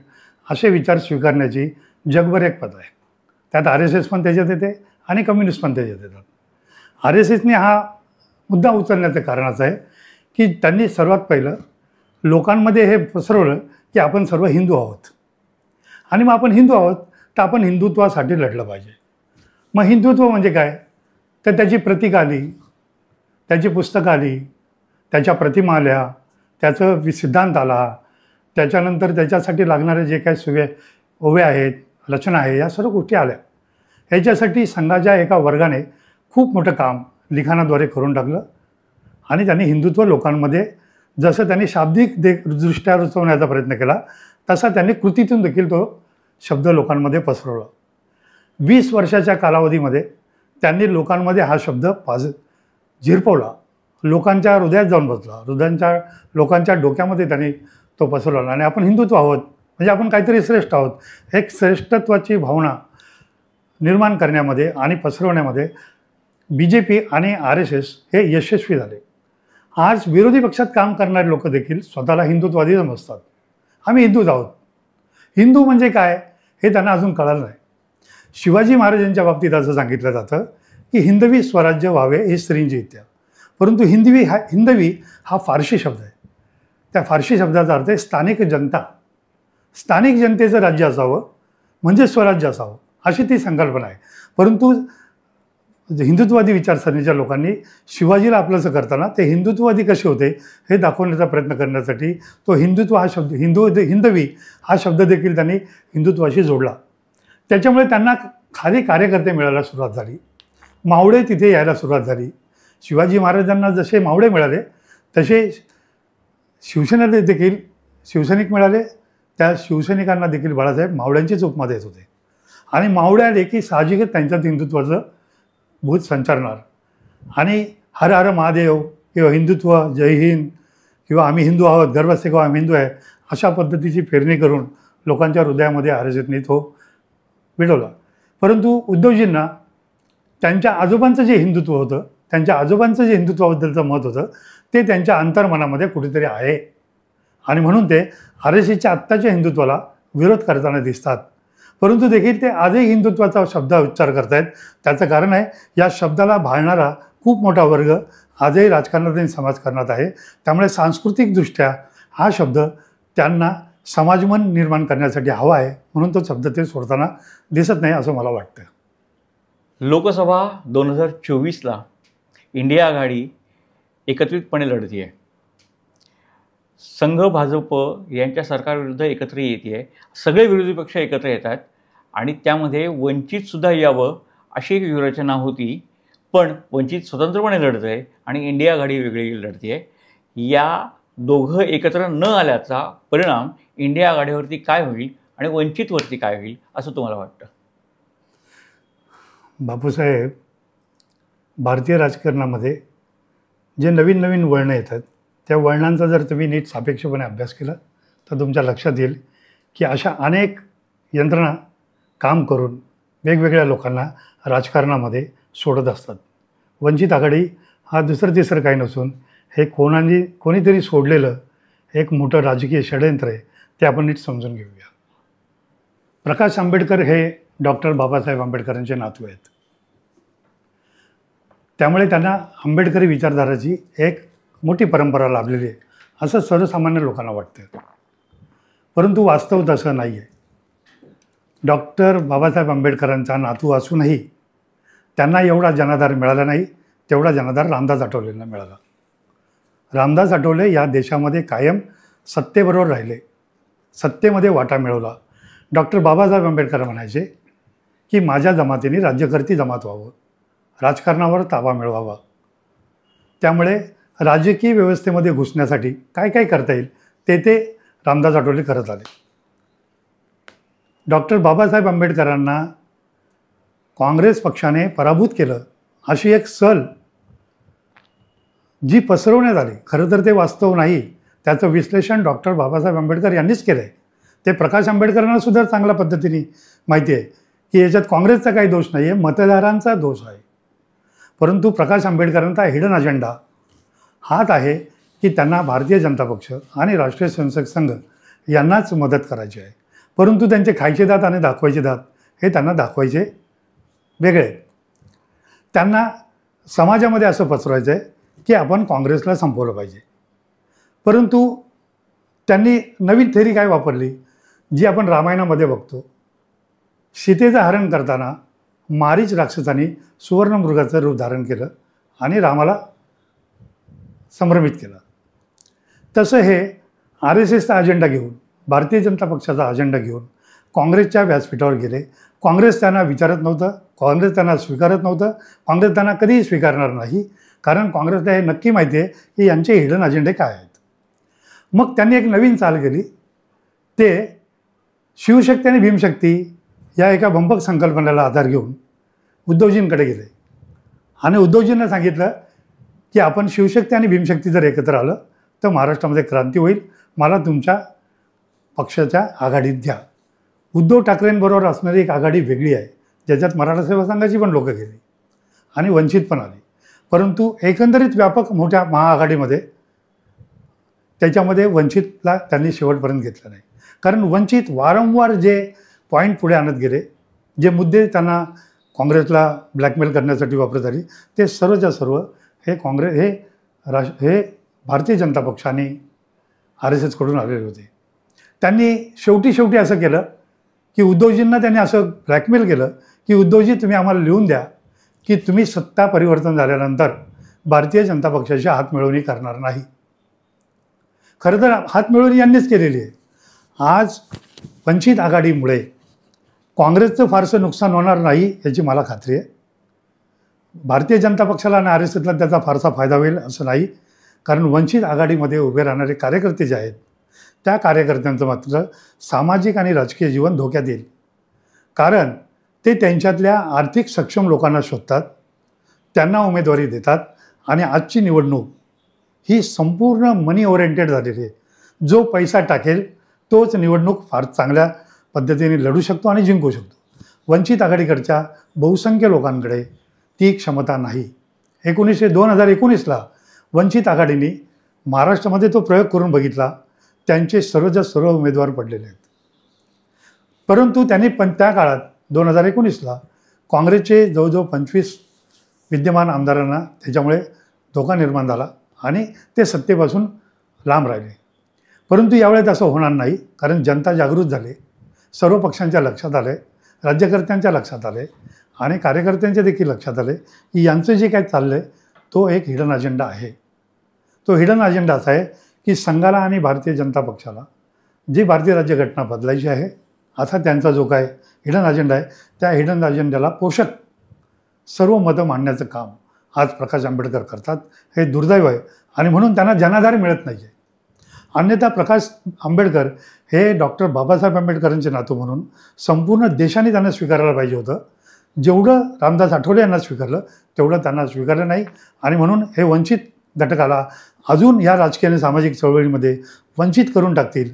असे विचार स्वीकारण्याची जगभर एक पद्धत आहे. त्यात RSS पण त्याच्यात येते आणि कम्युनिस्ट पण त्याच्यात येतात. RSSने हा मुद्दा उचलण्याचं कारण असं आहे की त्यांनी सर्वात पहिलं लोकांमध्ये हे पसरवलं की आपण सर्व हिंदू आहोत आणि मग आपण हिंदू आहोत तर आपण हिंदुत्वासाठी लढलं पाहिजे. मग हिंदुत्व म्हणजे काय? तर त्याची प्रतीक आली, त्याची पुस्तकं आली, त्याच्या प्रतिमा आल्या, त्याचं सिद्धांत आला, त्याच्यानंतर त्याच्यासाठी लागणारे जे काही ओव्या आहेत, रचना आहे, या सर्व गोष्टी आल्या. ह्याच्यासाठी संघाच्या एका वर्गाने खूप मोठं काम लिखाणाद्वारे करून टाकलं आणि त्यांनी हिंदुत्व लोकांमध्ये जसं त्यांनी शाब्दिक दृष्ट्या रुजवण्याचा प्रयत्न केला तसा त्यांनी कृतीतून देखील तो शब्द लोकांमध्ये पसरवला. 20 वर्षाच्या कालावधीमध्ये त्यांनी लोकांमध्ये हा शब्द झिरपवला, लोकांच्या हृदयात जाऊन बसला, लोकांच्या डोक्यामध्ये त्यांनी तो पसरवला आणि आपण हिंदुत्व आहोत म्हणजे आपण काहीतरी श्रेष्ठ आहोत, एक श्रेष्ठत्वाची भावना निर्माण करण्यामध्ये आणि पसरवण्यामध्ये BJP आणि RSS हे यशस्वी झाले. आज विरोधी पक्षात काम करणारे लोक देखील स्वतःला हिंदुत्ववादी समजतात. आम्ही हिंदूच आहोत. हिंदू म्हणजे काय हे त्यांना अजून कळलं नाही. शिवाजी महाराजांच्या बाबतीत असं सांगितलं जातं की हिंदवी स्वराज्य व्हावे ही स्त्रींची इच्छा. परंतु हिंदवी हा फारशी शब्द आहे. त्या फारशी शब्दाचा अर्थ आहे स्थानिक जनता. स्थानिक जनतेचं राज्य असावं म्हणजे स्वराज्य असावं अशी ती संकल्पना आहे. परंतु हिंदुत्ववादी विचारसरणीच्या लोकांनी शिवाजीला आपलंसं करताना ते हिंदुत्ववादी कसे होते हे दाखवण्याचा प्रयत्न करण्यासाठी तो हिंदुत्व हा शब्द हिंदवी हा शब्द देखील त्यांनी हिंदुत्वाशी जोडला. त्याच्यामुळे त्यांना खाली कार्यकर्ते मिळायला सुरुवात झाली, मावळे तिथे यायला सुरुवात झाली. शिवाजी महाराजांना जसे मावळे मिळाले तसे शिवसेनेला देखील शिवसैनिक मिळाले. त्या शिवसैनिकांना देखील बाळासाहेब मावळ्यांचीच उपमा देत होते आणि मावळे आले की साहजिकच त्यांच्यात हिंदुत्वाचं भूत संचारणार आणि हर हर महादेव किंवा हिंदुत्व, जय हिंद किंवा आम्ही हिंदू आहोत, गर्व असते किंवा आम्ही हिंदू आहे अशा पद्धतीची पेरणी करून लोकांच्या हृदयामध्ये RSSने तो विडवला. परंतु उद्धवजींना त्यांच्या आजोबांचं जे हिंदुत्व होतं, त्यांच्या आजोबांचं जे हिंदुत्वाबद्दलचं मत होतं ते त्यांच्या अंतर्मनामध्ये कुठेतरी आहे आणि म्हणून ते RSSच्या आत्ताच्या हिंदुत्वाला विरोध करताना दिसतात. परंतु देखील ते आजही हिंदुत्वाचा शब्द उच्चार करतायत. त्याचं कारण आहे या शब्दाला भाळणारा खूप मोठा वर्ग आजही राजकारणात आणि समाजकारणात आहे. त्यामुळे सांस्कृतिकदृष्ट्या हा शब्द त्यांना समाजमन निर्माण करण्यासाठी हवा आहे म्हणून तो शब्द ते सोडताना दिसत नाही असं मला वाटतं. लोकसभा 2024ला इंडिया आघाडी एकत्रितपणे लढती आहे. संघ भाजप यांच्या सरकारविरुद्ध एकत्र येते आहे. सगळे विरोधी पक्ष एकत्र येतात आणि त्यामध्ये वंचितसुद्धा यावं अशी एक व्यूहरचना होती. पण वंचित स्वतंत्रपणे लढत आहे आणि इंडिया आघाडी वेगळी लढते आहे. या दोघं एकत्र न आल्याचा परिणाम इंडिया आघाडीवरती काय होईल आणि वंचितवरती काय होईल असं तुम्हाला वाटतं? बापूसाहेब, भारतीय राजकारणामध्ये जे नवीन नवीन वळणं येतात त्या वळणांचा जर तुम्ही नीट सापेक्षपणे अभ्यास केला तर तुमच्या लक्षात येईल की अशा अनेक यंत्रणा काम करून वेगवेगळ्या लोकांना राजकारणामध्ये सोडत असतात. वंचित आघाडी हा दुसरं तिसरं काही नसून हे कोणीतरी सोडलेलं एक मोठं राजकीय षडयंत्र आहे. ते आपण नीट समजून घेऊया. प्रकाश आंबेडकर हे डॉक्टर बाबासाहेब आंबेडकरांचे नातू आहेत. त्यामुळे त्यांना आंबेडकरी विचारधाराची एक मोठी परंपरा लाभलेली आहे असं सर्वसामान्य लोकांना वाटतं. परंतु वास्तव तसं नाही आहे. डॉक्टर बाबासाहेब आंबेडकरांचा नातू असूनही त्यांना एवढा जनाधार मिळाला नाही तेवढा जनाधार रामदास आठवलेंना मिळाला. रामदास आठवले या देशामध्ये कायम सत्तेबरोबर राहिले, सत्तेमध्ये वाटा मिळवला. डॉक्टर बाबासाहेब आंबेडकर म्हणायचे की माझ्या जमातीने राज्यकर्ती जमात व्हावं, राजकारणावर ताबा मिळवावा. त्यामुळे राजकीय व्यवस्थेमध्ये घुसण्यासाठी काय काय करता येईल ते रामदास आठवले करत आले. डॉक्टर बाबासाहेब आंबेडकरांना काँग्रेस पक्षाने पराभूत केलं अशी एक सल जी पसरवण्यात आली, खरं तर ते वास्तव नाही. त्याचं विश्लेषण डॉक्टर बाबासाहेब आंबेडकर यांनीच केलं आहे. ते प्रकाश आंबेडकरांना सुद्धा चांगल्या पद्धतीने माहिती आहे की याच्यात काँग्रेसचा काही दोष नाही आहे, मतदारांचा दोष आहे. परंतु प्रकाश आंबेडकरांचा हिडन अजेंडा हाच आहे की त्यांना भारतीय जनता पक्ष आणि राष्ट्रीय स्वयंसेवक संघ यांनाच मदत करायची आहे. परंतु त्यांचे खायचे दात आणि दाखवायचे दात हे त्यांना दाखवायचे वेगळे. त्यांना समाजामध्ये असं पसरवायचं आहे की आपण काँग्रेसला संपवलं पाहिजे. परंतु त्यांनी नवीन थेरी काय वापरली जी आपण रामायणामध्ये बघतो. सीतेचं हरण करताना मारीच राक्षसाने सुवर्णमृगाचं रूप धारण केलं आणि रामाला संभ्रमित केलं. तसं हे RSSचा अजेंडा घेऊन, भारतीय जनता पक्षाचा अजेंडा घेऊन काँग्रेसच्या व्यासपीठावर गेले. काँग्रेस त्यांना विचारत नव्हतं, काँग्रेस त्यांना स्वीकारत नव्हतं, काँग्रेस त्यांना कधीही स्वीकारणार नाही. कारण काँग्रेसला हे नक्की माहिती आहे की यांचे हिडन अजेंडे काय आहेत. मग त्यांनी एक नवीन चाल केली. ते शिवशक्ती आणि भीमशक्ती या एका भंपक संकल्पनेला आधार घेऊन उद्धवजींकडे गेले आणि उद्धवजींना सांगितलं की आपण शिवशक्ती आणि भीमशक्ती जर एकत्र आलं तर महाराष्ट्रामध्ये क्रांती होईल, मला तुमच्या पक्षाच्या आघाडीत घ्या. उद्धव ठाकरेंबरोबर असणारी एक आघाडी वेगळी आहे ज्याच्यात मराठा सेवा संघाची पण लोकं गेली आणि वंचित पण आली. परंतु एकंदरीत व्यापक मोठ्या महाआघाडीमध्ये त्याच्यामध्ये वंचितला त्यांनी शेवटपर्यंत घेतलं नाही. कारण वंचित वारंवार जे पॉईंट पुढे आणत गेले, जे मुद्दे त्यांना काँग्रेसला ब्लॅकमेल करण्यासाठी वापरत आली, ते सर्वच्या सर्व हे भारतीय जनता पक्षाने RSSकडून आलेले होते. त्यांनी शेवटी असं केलं की उद्धवजींना त्यांनी असं ब्लॅकमेल केलं की उद्धवजी तुम्ही आम्हाला लिहून द्या की तुम्ही सत्ता परिवर्तन झाल्यानंतर भारतीय जनता पक्षाची हातमिळवणी करणार नाही. खरं तर हातमिळवणी यांनीच केलेली आहे. आज वंचित आघाडीमुळे काँग्रेसचं फारसं नुकसान होणार नाही याची मला खात्री आहे. भारतीय जनता पक्षाला आणि RSSला त्याचा फारसा फायदा होईल असं नाही. कारण वंचित आघाडीमध्ये उभे राहणारे कार्यकर्ते जे आहेत त्या कार्यकर्त्यांचं मात्र सामाजिक आणि राजकीय जीवन धोक्यात येईल. कारण ते त्यांच्यातल्या आर्थिक सक्षम लोकांना शोधतात, त्यांना उमेदवारी देतात आणि आजची निवडणूक ही संपूर्ण मनी ओरिएंटेड झालेली आहे. जो पैसा टाकेल तोच निवडणूक फार चांगल्या पद्धतीने लढू शकतो आणि जिंकू शकतो. वंचित आघाडीकडच्या बहुसंख्य लोकांकडे ती क्षमता नाही. 2019ला वंचित आघाडीने महाराष्ट्रामध्ये तो प्रयोग करून बघितला. त्यांचे सर्वच्या सर्व उमेदवार पडलेले आहेत. परंतु त्यांनी पण त्या काळात 2019ला काँग्रेसचे जवळजवळ 25 विद्यमान आमदारांना त्याच्यामुळे धोका निर्माण झाला आणि ते सत्तेपासून लांब राहिले. परंतु यावेळेस असं होणार नाही. कारण जनता जागृत झाली, सर्व पक्षांच्या लक्षात आले, राज्यकर्त्यांच्या लक्षात आले आणि कार्यकर्त्यांच्या देखील लक्षात आले की यांचं जे काय चाललं आहे तो एक हिडन अजेंडा आहे. तो हिडन अजेंडा असा आहे की संघाला आणि भारतीय जनता पक्षाला जी भारतीय राज्यघटना बदलायची आहे, असा त्यांचा जो काय हिडन अजेंडा आहे, त्या हिडन अजेंड्याला पोषक सर्व मतं मांडण्याचं काम आज प्रकाश आंबेडकर करतात. हे दुर्दैव आहे आणि म्हणून त्यांना जनाधार मिळत नाही आहे. अन्यथा प्रकाश आंबेडकर हे डॉक्टर बाबासाहेब आंबेडकरांचे नातू म्हणून संपूर्ण देशाने त्यांना स्वीकारायला पाहिजे होतं. जेवढं रामदास आठवले यांना स्वीकारलं तेवढं त्यांना स्वीकारलं नाही आणि म्हणून हे वंचित घटकाला अजून या राजकीय आणि सामाजिक चळवळीमध्ये वंचित करून टाकतील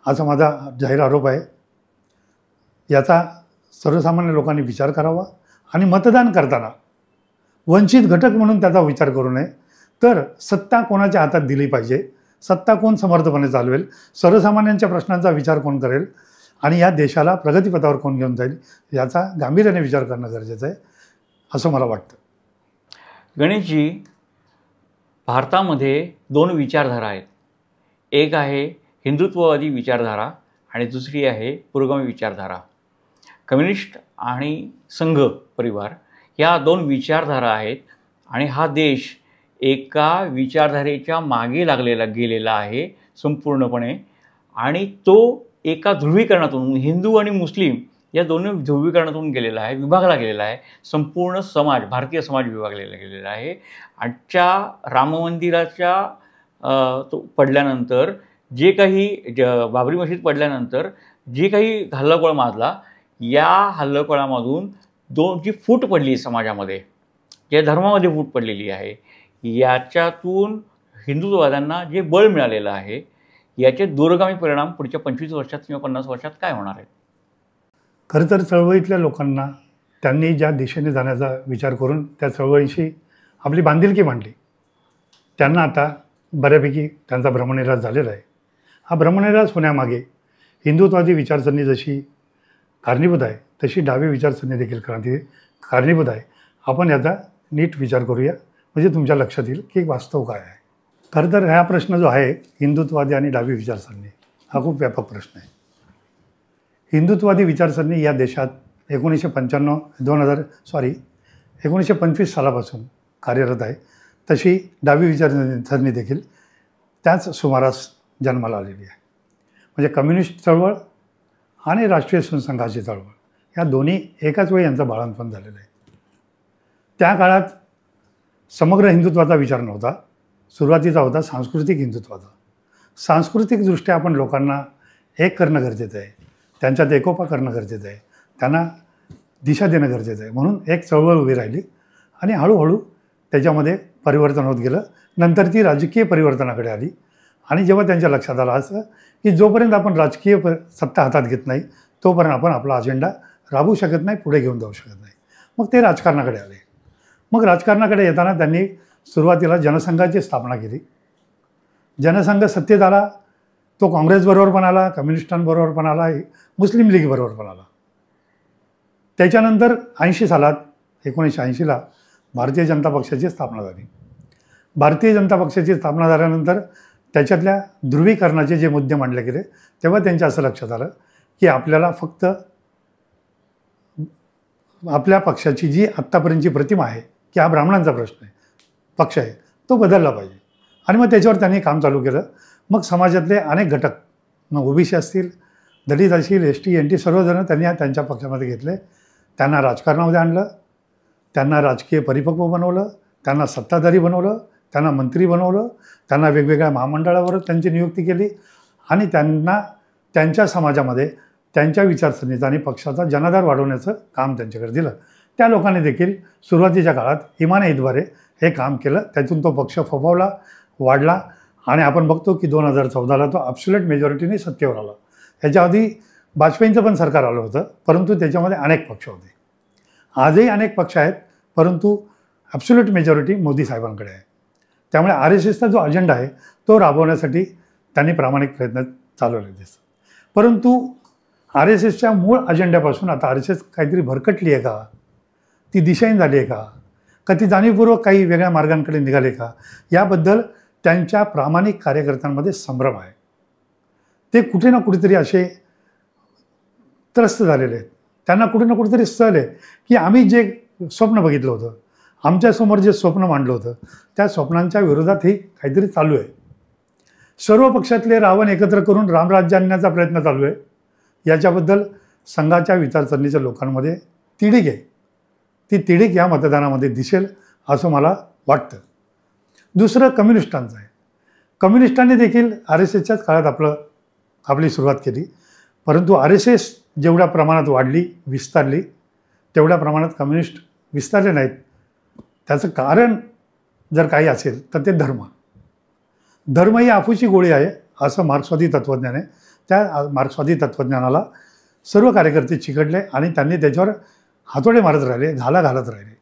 असा माझा जाहीर आरोप आहे. याचा सर्वसामान्य लोकांनी विचार करावा आणि मतदान करताना वंचित घटक म्हणून त्याचा विचार करू नये, तर सत्ता कोणाच्या हातात दिली पाहिजे, सत्ता कोण समर्थपणे चालवेल, सर्वसामान्यांच्या प्रश्नांचा विचार कोण करेल आणि या देशाला प्रगतीपथावर कोण घेऊन जाईल याचा गांभीर्याने विचार करणं गरजेचं आहे असं मला वाटतं. गणेशजी, भारतामध्ये 2 विचारधारा आहेत. एक आहे हिंदुत्ववादी विचारधारा आणि दुसरी आहे पुरोगामी विचारधारा. कम्युनिस्ट आणि संघ परिवार या 2 विचारधारा आहेत आणि हा देश एका विचारधारेच्या मागे गेलेला आहे संपूर्णपणे आणि तो एका ध्रुवीकरणातून हिंदू आणि मुस्लिम या दोन्ही ध्रुवीकरणातून गेलेला आहे, विभागला गेलेला आहे. संपूर्ण समाज, भारतीय समाज विभागलेला गेलेला आहे. आजच्या राम मंदिराच्या तो पडल्यानंतर जे काही बाबरी मशीद पडल्यानंतर जे काही हल्लाखोळ माजला, या हल्लाखोळामधून जी फूट पडली समाजामध्ये, ज्या धर्मामध्ये फूट पडलेली आहे, याच्यातून हिंदुत्ववाद्यांना जे बळ मिळालेलं आहे याचे दूरगामी परिणाम पुढच्या 25 वर्षात किंवा 50 वर्षात काय होणार आहेत? खरं तर चळवळीतल्या लोकांना त्यांनी ज्या दिशेने जाण्याचा विचार करून त्या चळवळीशी आपली बांधिलकी मांडली, त्यांना आता बऱ्यापैकी त्यांचा भ्रमनिरास झालेला आहे. हा भ्रमनिरास होण्यामागे हिंदुत्वादी विचारसरणी जशी कारणीभूत आहे तशी डावी विचारसरणी देखील कारणीभूत आहे. आपण याचा नीट विचार करूया म्हणजे तुमच्या लक्षात येईल की वास्तव काय आहे. खरं तर हा प्रश्न जो आहे हिंदुत्वादी आणि डावी विचारसरणी हा खूप व्यापक प्रश्न आहे. हिंदुत्वादी विचारसरणी या देशात 1925 सालापासून कार्यरत आहे. तशी डावी विचारसरणी देखील त्याच सुमारास जन्माला आलेली आहे. म्हणजे कम्युनिस्ट चळवळ आणि राष्ट्रीय संघाची चळवळ या दोन्ही एकाच वेळी यांचं बाळंतपण झालेलं आहे. त्या काळात समग्र हिंदुत्वाचा विचार नव्हता, सुरुवातीचा होता सांस्कृतिक हिंदुत्वाचा. सांस्कृतिकदृष्ट्या आपण लोकांना एक करणं गरजेचं आहे, त्यांच्यात एकोपा करणं गरजेचं आहे, त्यांना दिशा देणं गरजेचं आहे. म्हणून एक चळवळ उभी राहिली आणि हळूहळू त्याच्यामध्ये परिवर्तन होत गेलं. नंतर ती राजकीय परिवर्तनाकडे आली आणि जेव्हा त्यांच्या लक्षात आलं असं की जोपर्यंत आपण राजकीय सत्ता हातात घेत नाही तोपर्यंत आपण आपला अजेंडा राबवू शकत नाही, पुढे घेऊन जाऊ शकत नाही. मग ते राजकारणाकडे आले. मग राजकारणाकडे येताना त्यांनी सुरुवातीला जनसंघाची स्थापना केली. जनसंघ सत्तेत आला, तो काँग्रेसबरोबर पण आला, कम्युनिस्टांबरोबर पण आला, मुस्लिम लीगबरोबर पण आला. त्याच्यानंतर 1980ला भारतीय जनता पक्षाची स्थापना झाली. भारतीय जनता पक्षाची स्थापना झाल्यानंतर त्याच्यातल्या ध्रुवीकरणाचे जे मुद्दे मांडले गेले तेव्हा त्यांच्या असं लक्षात आलं की आपल्याला फक्त आपल्या पक्षाची जी आत्तापर्यंतची प्रतिमा आहे की हा ब्राह्मणांचा प्रश्न आहे, पक्ष आहे, तो बदलला पाहिजे. आणि मग त्याच्यावर त्यांनी काम चालू केलं. मग समाजातले अनेक घटक, मग ओबीसी असतील, दलित असतील, ST NT सर्वजण त्यांनी त्यांच्या पक्षामध्ये घेतले. त्यांना राजकारणामध्ये आणलं, त्यांना राजकीय परिपक्व बनवलं, त्यांना सत्ताधारी बनवलं, त्यांना मंत्री बनवलं, त्यांना वेगवेगळ्या महामंडळावर त्यांची नियुक्ती केली आणि त्यांना त्यांच्या समाजामध्ये त्यांच्या विचारसरणीचा आणि पक्षाचा जनाधार वाढवण्याचं काम त्यांच्याकडे दिलं. त्या लोकांनी देखील सुरुवातीच्या काळात इमानईद्वारे हे काम केलं. त्यातून तो पक्ष फोफावला, वाढला आणि आपण बघतो की 2014ला तो ॲब्सोल्यूट मेजॉरिटीने सत्तेवर आला. ह्याच्या आधी वाजपेयींचं पण सरकार आलं होतं, परंतु त्याच्यामध्ये अनेक पक्ष होते. आजही अनेक पक्ष आहेत, परंतु ॲब्सोल्यूट मेजॉरिटी मोदी साहेबांकडे आहे. त्यामुळे RSSचा जो अजेंडा आहे तो राबवण्यासाठी त्यांनी प्रामाणिक प्रयत्न चालवले दिसतात. परंतु RSSच्या मूळ अजेंड्यापासून आता RSS काहीतरी भरकटली आहे का, ती दिशाहीन झाली आहे का, का ती जाणीवपूर्वक काही वेगळ्या मार्गांकडे निघाले का, याबद्दल त्यांच्या प्रामाणिक कार्यकर्त्यांमध्ये संभ्रम आहे. ते कुठे ना कुठेतरी असे त्रस्त झालेले आहेत. त्यांना कुठे ना कुठेतरी सल आहे की आम्ही जे स्वप्न बघितलं होतं, आमच्यासमोर जे स्वप्न मांडलं होतं, त्या स्वप्नांच्या विरोधातही काहीतरी चालू आहे. सर्व पक्षातले रावण एकत्र करून रामराज्य आणण्याचा प्रयत्न चालू आहे. याच्याबद्दल संघाच्या विचारसरणीच्या लोकांमध्ये तिढीक आहे. ती तिढीक या मतदानामध्ये दिसेल असं मला वाटतं. दुसरं कम्युनिस्टांचं आहे. कम्युनिस्टांनी देखील RSSच्याच काळात आपली सुरुवात केली, परंतु RSS जेवढ्या प्रमाणात वाढली, विस्तारली, तेवढ्या प्रमाणात कम्युनिस्ट विस्तारले नाहीत. त्याचं कारण जर काही असेल तर ते धर्म ही आफूची गोळी आहे असं मार्क्सवादी तत्त्वज्ञान आहे. त्या मार्क्सवादी तत्त्वज्ञानाला सर्व कार्यकर्ते चिकटले आणि त्यांनी त्याच्यावर हातोडे मारत राहिले, घाला घालत राहिले.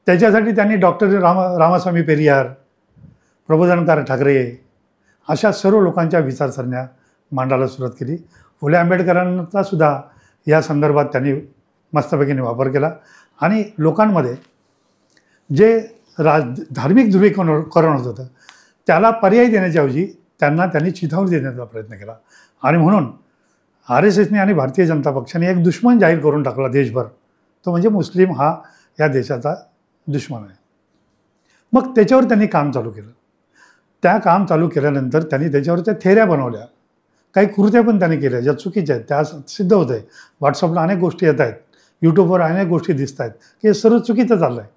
त्याच्यासाठी त्यांनी डॉक्टर रामास्वामी पेरियार, प्रबोधनकार ठाकरे अशा सर्व लोकांच्या विचारसरण्या मांडायला सुरुवात केली. फुले आंबेडकरांचा सुद्धा या संदर्भात त्यांनी मस्तपैकीने वापर केला आणि लोकांमध्ये जे धार्मिक ध्रुवीकरण होत होतं त्याला पर्याय देण्याच्याऐवजी त्यांनी चिथावणी देण्याचा प्रयत्न केला. आणि म्हणून RSSने आणि भारतीय जनता पक्षाने एक दुश्मन जाहीर करून टाकला देशभर, तो म्हणजे मुस्लिम हा या देशाचा दुश्मन आहे. मग त्याच्यावर त्यांनी काम चालू केलं. त्या काम चालू केल्यानंतर त्यांनी त्याच्यावरच्या थेऱ्या बनवल्या, काही कृत्या पण त्यांनी केल्या ज्या चुकीच्या आहेत, त्या सिद्ध होत आहे. व्हॉट्सअपला अनेक गोष्टी येत आहेत, यूट्यूबवर अनेक गोष्टी दिसत आहेत की हे सर्व चुकीचं चाललं आहे.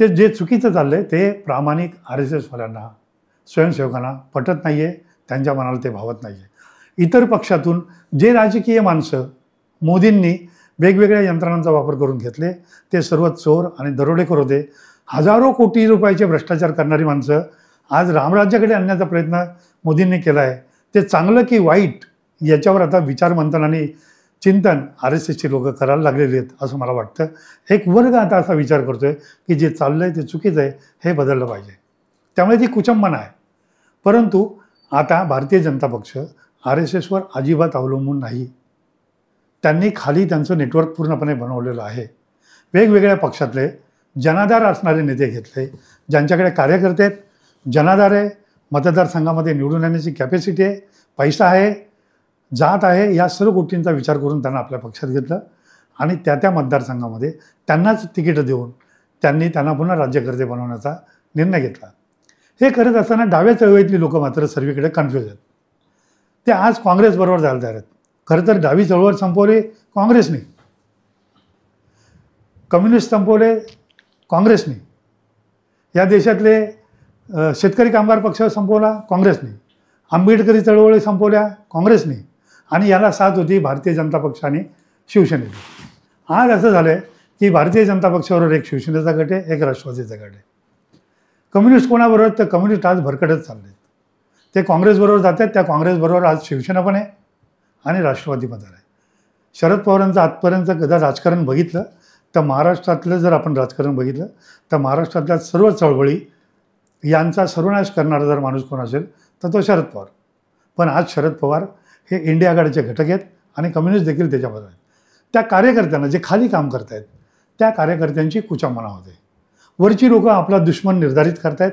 ते जे चुकीचं चाललं आहे ते प्रामाणिक RSSवाल्यांना, स्वयंसेवकांना पटत नाही आहे, त्यांच्या मनाला ते भावत नाही आहे. इतर पक्षातून जे राजकीय माणसं मोदींनी वेगवेगळ्या यंत्रणांचा वापर करून घेतले ते सर्व चोर आणि दरोडेखोर होते. हजारो कोटी रुपयाचे भ्रष्टाचार करणारी माणसं आज रामराज्याकडे आणण्याचा प्रयत्न मोदींनी केला आहे. ते चांगलं की वाईट याच्यावर आता विचारमंथन आणि चिंतन RSSचे लोक करायला लागलेले आहेत असं मला वाटतं. एक वर्ग आता असा विचार करतोय की जे चाललं आहे ते चुकीचं आहे, हे बदललं पाहिजे. त्यामुळे ती कुचंबना आहे. परंतु आता भारतीय जनता पक्ष RSSवर अजिबात अवलंबून नाही. त्यांनी खाली त्यांचं नेटवर्क पूर्णपणे बनवलेलं आहे. वेगवेगळ्या पक्षातले जनाधार असणारे नेते घेतले, ज्यांच्याकडे कार्यकर्ते आहेत, जनाधार आहे, मतदारसंघामध्ये निवडून येण्याची कॅपॅसिटी आहे, पैसा आहे, जात आहे, या सर्व गोष्टींचा विचार करून त्यांना आपल्या पक्षात घेतलं आणि त्या मतदारसंघामध्ये त्यांनाच तिकीटं देऊन त्यांना पुन्हा राज्यकर्ते बनवण्याचा निर्णय घेतला. हे करत असताना डाव्या चळवळीतली लोक मात्र सर्वीकडे कन्फ्यूज आहेत. ते आज काँग्रेसबरोबर जायला तयार आहेत. खरं तर डावी चळवळ संपवली काँग्रेसने, कम्युनिस्ट संपवले काँग्रेसने, या देशातले शेतकरी कामगार पक्ष संपवला काँग्रेसने, आंबेडकरी चळवळी संपवल्या काँग्रेसने आणि याला साथ होती भारतीय जनता पक्ष आणि शिवसेनेने. आज असं झालं आहे की भारतीय जनता पक्षाबरोबर एक शिवसेनेचा गट आहे, एक राष्ट्रवादीचा गट आहे. कम्युनिस्ट कोणाबरोबर तर कम्युनिस्ट आज भरकटत चालले आहेत. ते काँग्रेसबरोबर जातात, त्या काँग्रेसबरोबर आज शिवसेना पण आहे आणि राष्ट्रवादी पण आहे. शरद पवारांचं आजपर्यंत जर राजकारण बघितलं तर महाराष्ट्रातलं जर आपण राजकारण बघितलं तर महाराष्ट्रातल्या सर्व चळवळी यांचा सर्वनाश करणारा जर माणूस कोण असेल तर तो शरद पवार. पण आज शरद पवार हे इंडिया आघाडीचे घटक आहेत आणि कम्युनिस्ट देखील त्याच्याबरोबर आहेत. त्या कार्यकर्त्यांना जे खाली काम करत आहेत त्या कार्यकर्त्यांची कुचंबना होते. वरची लोकं आपला दुश्मन निर्धारित करतायत,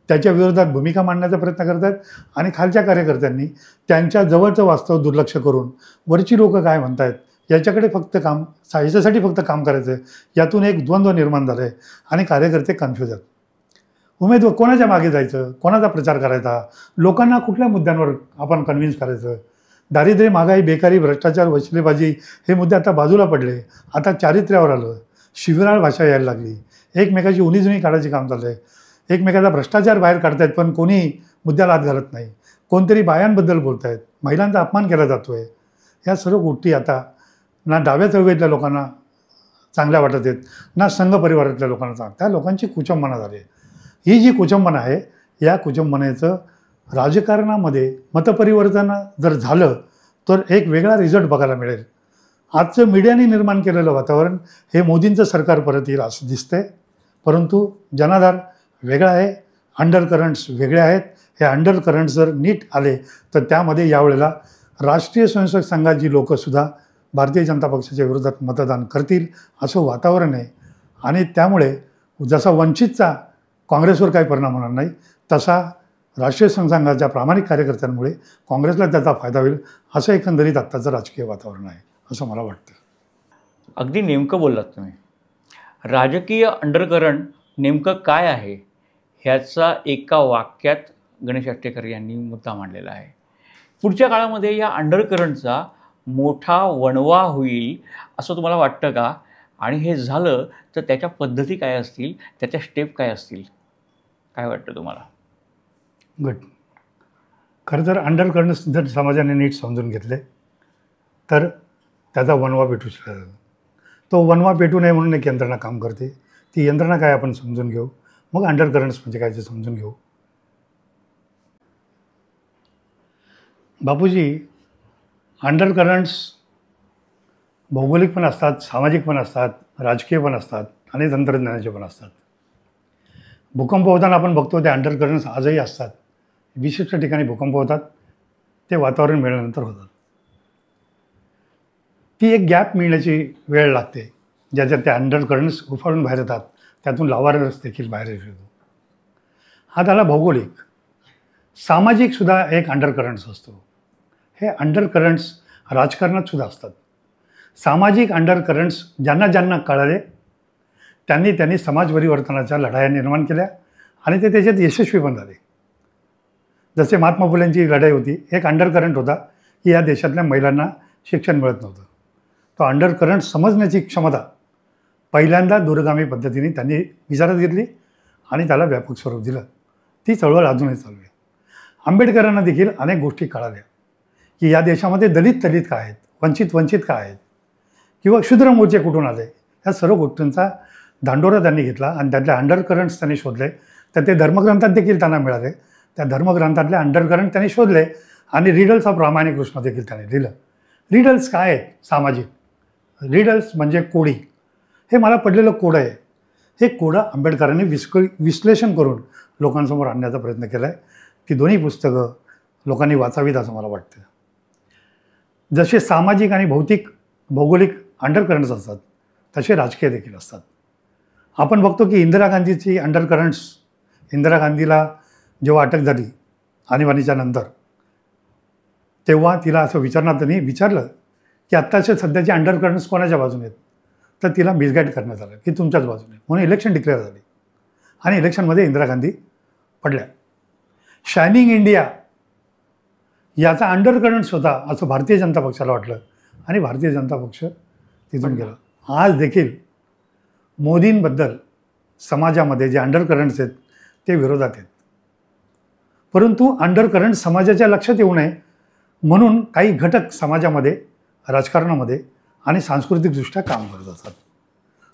त्याच्या विरोधात भूमिका मांडण्याचा प्रयत्न करत आहेत आणि खालच्या कार्यकर्त्यांनी त्यांच्या जवळचं वास्तव दुर्लक्ष करून वरची लोकं काय म्हणतायत याच्याकडे याच्यासाठी फक्त काम करायचं आहे. यातून एक द्वंद्व निर्माण झालं आहे आणि कार्यकर्ते कन्फ्यूज आहेत. उमेदवार कोणाच्या मागे जायचं, कोणाचा प्रचार करायचा, लोकांना कुठल्या मुद्द्यांवर आपण कन्व्हिन्स करायचं. दारिद्र्य, महागाई, बेकारी, भ्रष्टाचार, वशिलेबाजी हे मुद्दे आता बाजूला पडले. आता चारित्र्यावर आलं, शिवराळ भाषा यायला लागली, एकमेकाची उणीजुणी काढायचे काम चाललं आहे, एकमेकाचा भ्रष्टाचार बाहेर काढतायत पण कोणी मुद्द्याला हात घालत नाही, कोणतरी बायांबद्दल बोलत आहेत, महिलांचा अपमान केला जातो आहे. या सर्व गोष्टी आता ना डाव्या चळवळीतल्या लोकांना चांगल्या वाटत आहेत ना संघ परिवारातल्या लोकांना त्या लोकांची कुचंबना झाली आहे. ही जी कुचंबना आहे या कुचंबनेचं राजकारणामध्ये मतपरिवर्तन जर झालं तर एक वेगळा रिझल्ट बघायला मिळेल. आजचं मीडियाने निर्माण केलेलं वातावरण हे मोदींचं सरकार परत येईल असं दिसतंय, परंतु जनाधार वेगळा आहे, अंडरकरंट्स वेगळे आहेत. हे अंडरकरंट्स जर नीट आले तर त्यामध्ये यावेळेला राष्ट्रीय स्वयंसेवक संघाची लोकंसुद्धा भारतीय जनता पक्षाच्या विरोधात मतदान करतील असं वातावरण आहे. आणि त्यामुळे जसा वंचितचा काँग्रेसवर काही परिणाम होणार नाही तसा राष्ट्रीय संघाच्या प्रामाणिक कार्यकर्त्यांमुळे काँग्रेसला त्याचा फायदा होईल असं एकंदरीत आत्ताचं राजकीय वातावरण आहे असं मला वाटतं. अगदी नेमकं बोललात तुम्ही. राजकीय अंडरकरंट नेमकं काय आहे ह्याचा एका वाक्यात गणेश आष्टेकर यांनी मुद्दा मांडलेला आहे. पुढच्या काळामध्ये या अंडरकरंटचा मोठा वणवा होईल असं तुम्हाला वाटतं का? आणि हे झालं तर त्याच्या पद्धती काय असतील, त्याच्या स्टेप काय असतील, काय वाटतं तुम्हाला? गुड. खरं तर अंडरकरंट्स जर समाजाने नीट समजून घेतले तर त्याचा वणवा पेटू शकतो. तो वणवा पेटू नये म्हणून एक यंत्रणा काम करते. ती यंत्रणा काय आपण समजून घेऊ, मग अंडरकरंट्स म्हणजे काय ते समजून घेऊ. बापूजी, अंडरकरंट्स भौगोलिक पण असतात, सामाजिक पण असतात, राजकीय पण असतात आणि तंत्रज्ञानाचे पण असतात. भूकंप होताना आपण बघतो ते अंडरकरंट्स आजही असतात. विशिष्ट ठिकाणी भूकंप होतात, ते वातावरण मिळाल्यानंतर होतात. ती एक गॅप मिळण्याची वेळ लागते ज्याच्यात ते अंडरकरंट्स उफाळून बाहेर येतात, त्यातून लावा रस देखील बाहेर येतो. हा झाला भौगोलिक. सामाजिकसुद्धा एक अंडरकरंट्स असतो. हे अंडरकरंट्स राजकारणात सुद्धा असतात. सामाजिक अंडरकरंट्स ज्यांना ज्यांना कळाले त्यांनी समाज परिवर्तनाच्या लढाया निर्माण केल्या आणि ते त्याच्यात यशस्वी पण झाले. जसे महात्मा फुलेंची लढाई होती, एक अंडरकरंट होता की या देशातल्या महिलांना शिक्षण मिळत नव्हतं. तो अंडरकरंट समजण्याची क्षमता पहिल्यांदा दूरगामी पद्धतीने त्यांनी विचारात घेतली आणि त्याला व्यापक स्वरूप दिलं. ती चळवळ अजूनही चालू आहे. आंबेडकरांना देखील अनेक गोष्टी कळाल्या की या देशामध्ये दलित काय आहेत, वंचित काय आहेत, किंवा क्षुद्र मोर्चे कुठून आले, ह्या सर्व गोष्टींचा धांडोरा त्यांनी घेतला आणि त्यातले अंडरकरंट्स त्यांनी शोधले. तर ते धर्मग्रंथात देखील त्यांना मिळाले. त्या धर्मग्रंथातले अंडरकरंट त्यांनी शोधले आणि रिडल्स ऑफ रामायण कृष्ण देखील त्यांनी लिहिलं. रिडल्स काय आहेत? सामाजिक. रिडल्स म्हणजे कोडी. हे मला पडलेलं कोडं आहे. हे कोडं आंबेडकरांनी विश्लेषण करून लोकांसमोर आणण्याचा प्रयत्न केला आहे. ती दोन्ही पुस्तकं लोकांनी वाचावीत असं मला वाटतं. जसे सामाजिक आणि भौगोलिक अंडरकरंट्स असतात तसे राजकीय देखील असतात. आपण बघतो की इंदिरा गांधीची अंडरकरंट्स, इंदिरा गांधीला जेव्हा अटक झाली आणीबाणीच्या नंतर, तेव्हा तिला असं त्यांनी विचारलं की आत्ताचे सध्याचे अंडरकरंट्स कोणाच्या बाजूने आहेत, तर तिला मिसगाईड करण्यात आलं की तुमच्याच बाजूने, म्हणून इलेक्शन डिक्लेअर झाली आणि इलेक्शनमध्ये इंदिरा गांधी पडल्या. शायनिंग इंडिया याचा अंडरकरंट्स होता असं भारतीय जनता पक्षाला वाटलं आणि भारतीय जनता पक्ष तिथून गेला. आज देखील मोदींबद्दल समाजामध्ये जे अंडरकरंट्स आहेत ते विरोधात आहेत. परंतु अंडरकरंट समाजाच्या लक्षात येऊ नये म्हणून काही घटक समाजामध्ये, राजकारणामध्ये आणि सांस्कृतिकदृष्ट्या काम करत असतात.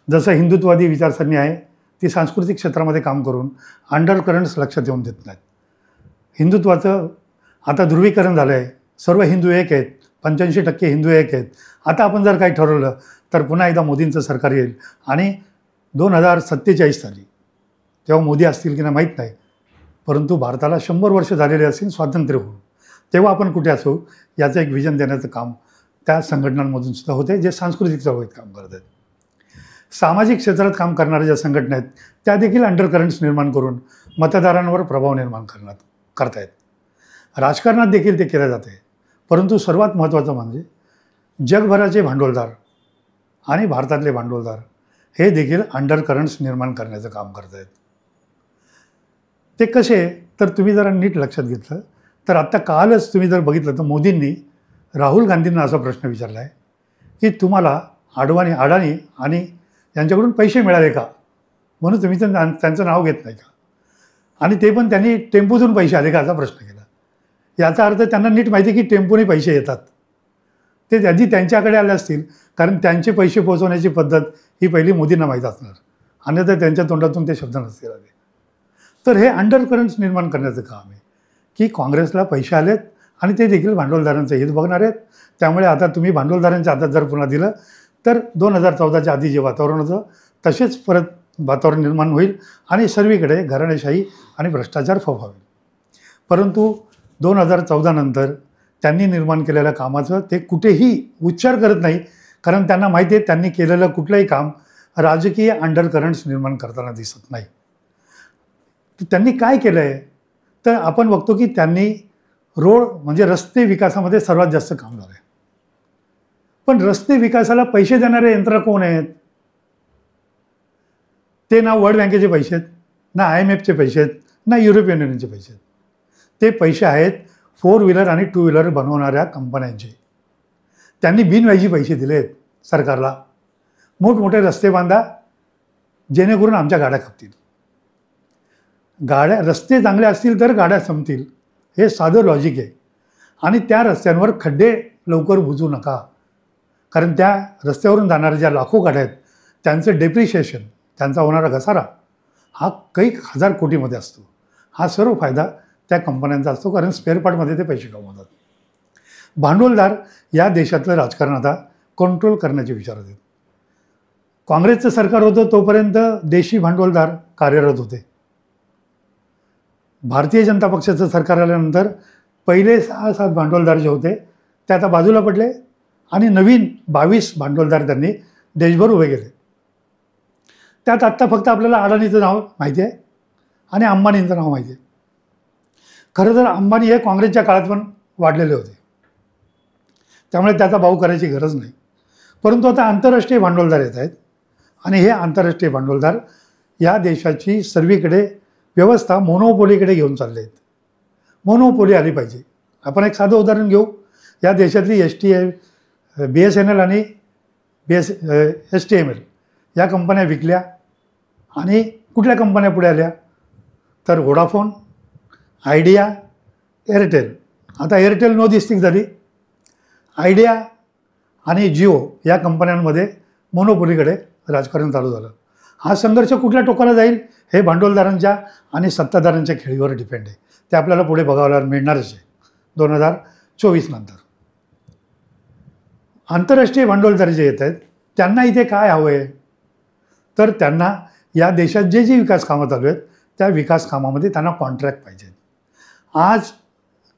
जसं हिंदुत्ववादी विचारसरणी आहे, ती सांस्कृतिक क्षेत्रामध्ये काम करून अंडरकरंट्स लक्षात येऊन देत नाहीत. हिंदुत्वाचं आता ध्रुवीकरण झालं आहे. सर्व हिंदू एक आहेत, 85% हिंदू एक आहेत. आता आपण जर काही ठरवलं तर पुन्हा एकदा मोदींचं सरकार येईल आणि 2047 साली, तेव्हा मोदी असतील की नाही माहीत नाही, परंतु भारताला 100 वर्ष झालेले असतील स्वातंत्र्य होऊन, तेव्हा आपण कुठे असू याचं एक विजन देण्याचं काम त्या संघटनांमधून सुद्धा होते जे सांस्कृतिक चळवळीत काम करत आहेत. सामाजिक क्षेत्रात काम करणाऱ्या ज्या संघटना आहेत त्या देखील अंडरकरंट्स निर्माण करून मतदारांवर प्रभाव निर्माण करतायत. राजकारणात देखील ते केलं जाते. परंतु सर्वात महत्त्वाचं म्हणजे जगभराचे भांडवलदार आणि भारतातले भांडवलदार हे देखील अंडरकरंट्स निर्माण करण्याचं काम करत आहेत. ते कसे, तर तुम्ही जरा नीट लक्षात घेतलं तर आत्ता कालच तुम्ही जर बघितलं तर मोदींनी राहुल गांधींना असा प्रश्न विचारला आहे की तुम्हाला अडाणी आणि यांच्याकडून पैसे मिळाले का, म्हणून तुम्ही त्यांचं नाव घेत नाही का, आणि ते पण त्यांनी टेम्पोतून पैसे आले का असा प्रश्न केला. याचा अर्थ त्यांना नीट माहिती आहे की टेम्पोने पैसे येतात. ते आधी त्यांच्याकडे आले असतील कारण त्यांचे पैसे पोहोचवण्याची पद्धत ही पहिली मोदींना माहीत असणार, अन्यथा त्यांच्या तोंडातून ते शब्द नसतील आले. तर हे अंडरकरंट्स निर्माण करण्याचं काम आहे की काँग्रेसला पैसे आलेत आणि ते देखील भांडवलदारांचं हित बघणार आहेत. त्यामुळे आता तुम्ही भांडवलदारांच्या हातात जर पुन्हा दिलं तर 2014च्या आधी जे वातावरण होतं तसेच परत वातावरण निर्माण होईल आणि सर्वीकडे घराणेशाही आणि भ्रष्टाचार फोफावेल. परंतु 2014 नंतर त्यांनी निर्माण केलेल्या कामाचं ते कुठेही उच्चार करत नाही, कारण त्यांना माहिती आहे त्यांनी केलेलं कुठलंही काम राजकीय अंडरकरंट्स निर्माण करताना दिसत नाही. त्यांनी काय केलं आहे तर आपण बघतो की त्यांनी रोड म्हणजे रस्ते विकासामध्ये सर्वात जास्त काम झालं आहे. पण रस्ते विकासाला पैसे देणारे यंत्र कोण आहेत? ते ना वर्ल्ड बँकेचे पैसे आहेत, ना IMFचे पैसे आहेत, ना युरोपियन युनियनचे पैसे आहेत. ते पैसे आहेत 4 व्हीलर आणि 2 व्हीलर बनवणाऱ्या कंपन्यांचे. त्यांनी बिनव्याजी पैसे दिलेत सरकारला. मोठमोठे रस्ते बांधा जेणेकरून आमच्या गाड्या खपतील. रस्ते चांगले असतील तर गाड्या संपतील, हे साधं लॉजिक आहे. आणि त्या रस्त्यांवर खड्डे लवकर बुजू नका, कारण त्या रस्त्यावरून जाणाऱ्या ज्या लाखो गाड्या आहेत त्यांचं डेप्रिशिएशन, त्यांचा होणारा घसारा हा काही हजार कोटीमध्ये असतो. हा सर्व फायदा त्या कंपन्यांचा असतो, कारण स्पेअर पार्टमध्ये ते पैसे कमवतात. भांडवलदार या देशातलं राजकारण आता कंट्रोल करण्याचे विचारात आहेत. काँग्रेसचं सरकार होतं तोपर्यंत देशी भांडवलदार कार्यरत होते. भारतीय जनता पक्षाचं सरकार आल्यानंतर पहिले 6-7 भांडवलदार जे होते ते आता बाजूला पडले आणि नवीन 22 भांडवलदार त्यांनी देशभर उभे केले. त्यात आत्ता फक्त आपल्याला अडाणीचं नाव माहिती आहे आणि अंबानींचं नाव माहिती आहे. खरं तर अंबानी हे काँग्रेसच्या काळात पण वाढलेले होते, त्यामुळे त्याचा भाव करायची गरज नाही. परंतु आता आंतरराष्ट्रीय भांडवलदार येत आहेत आणि हे आंतरराष्ट्रीय भांडवलदार या देशाची सर्वीकडे व्यवस्था मोनोपोलीकडे घेऊन चालले आहेत. मोनोपोली आली पाहिजे. आपण एक साधं उदाहरण घेऊ. या देशातली BSNL आणि STML या कंपन्या विकल्या आणि कुठल्या कंपन्या पुढे आल्या तर व्होडाफोन, आयडिया, एअरटेल. आता एअरटेल नो दिस्तिक झाली. आयडिया आणि जिओ या कंपन्यांमध्ये मोनोपोलीकडे राजकारण चालू झालं. हा संघर्ष कुठल्या टोकाला जाईल हे भांडवलदारांच्या आणि सत्ताधाऱ्यांच्या खेळीवर डिपेंड आहे. ते आपल्याला पुढे बघायला मिळणारच आहे 2024 नंतर. आंतरराष्ट्रीय भांडवलदार जे येत आहेत त्यांना इथे काय हवं आहे तर त्यांना या देशात जे विकास कामं चालू आहेत त्या विकास कामामध्ये त्यांना कॉन्ट्रॅक्ट पाहिजेत. आज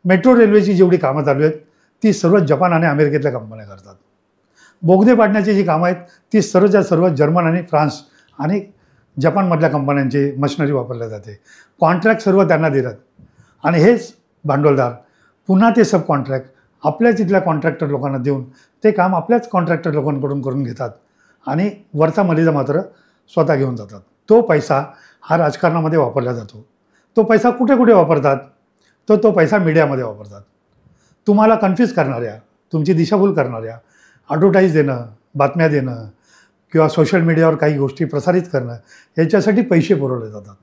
मेट्रो रेल्वेची जेवढी कामं चालू आहेत ती सर्व जपान आणि अमेरिकेतल्या कंपन्या करतात. बोगदे पाडण्याची जी कामं आहेत ती सर्वच्या सर्व जर्मन आणि फ्रान्स आणि जपानमधल्या कंपन्यांची मशिनरी वापरल्या जाते. कॉन्ट्रॅक्ट सर्व त्यांना देतात आणि हेच भांडवलदार पुन्हा ते सब कॉन्ट्रॅक्ट आपल्याच इथल्या कॉन्ट्रॅक्टर लोकांना देऊन ते काम आपल्याच कॉन्ट्रॅक्टर लोकांकडून करून घेतात आणि वरचा मलिदा मात्र स्वतः घेऊन जातात. तो पैसा हा राजकारणामध्ये वापरला जातो. तो पैसा कुठे कुठे वापरतात तर तो पैसा मीडियामध्ये वापरतात. तुम्हाला कन्फ्यूज करणाऱ्या, तुमची दिशाभूल करणाऱ्या ॲडव्हर्टाईज देणं, बातम्या देणं किंवा सोशल मीडियावर काही गोष्टी प्रसारित करणं याच्यासाठी पैसे पुरवले जातात.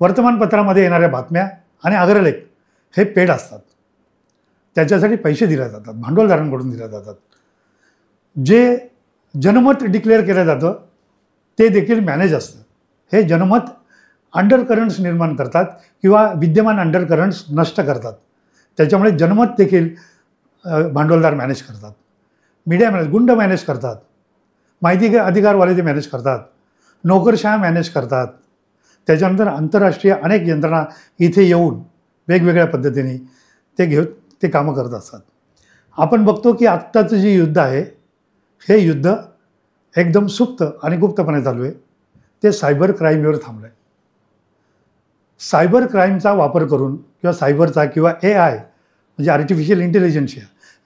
वर्तमानपत्रामध्ये येणाऱ्या बातम्या आणि अग्रलेख हे पेड असतात, त्याच्यासाठी पैसे दिले जातात, भांडवलदारांकडून दिले जातात. जे जनमत डिक्लेअर केलं जातं ते देखील मॅनेज असतं. हे जनमत अंडरकरंट्स निर्माण करतात किंवा विद्यमान अंडरकरंट्स नष्ट करतात. त्याच्यामुळे जनमत देखील भांडवलदार मॅनेज करतात, मीडिया मॅनेज, गुंड मॅनेज करतात, माहिती अधिकारवाले ते मॅनेज करतात, नोकरशाह मॅनेज करतात. त्याच्यानंतर आंतरराष्ट्रीय अनेक यंत्रणा इथे येऊन वेगवेगळ्या पद्धतीने ते कामं करत असतात. आपण बघतो की आत्ताचं जे युद्ध आहे हे युद्ध एकदम सुप्त आणि गुप्तपणे चालू आहे. ते सायबर क्राईमवर थांबलं आहे. सायबर क्राईमचा वापर करून किंवा सायबरचा किंवा AI म्हणजे आर्टिफिशियल इंटेलिजन्स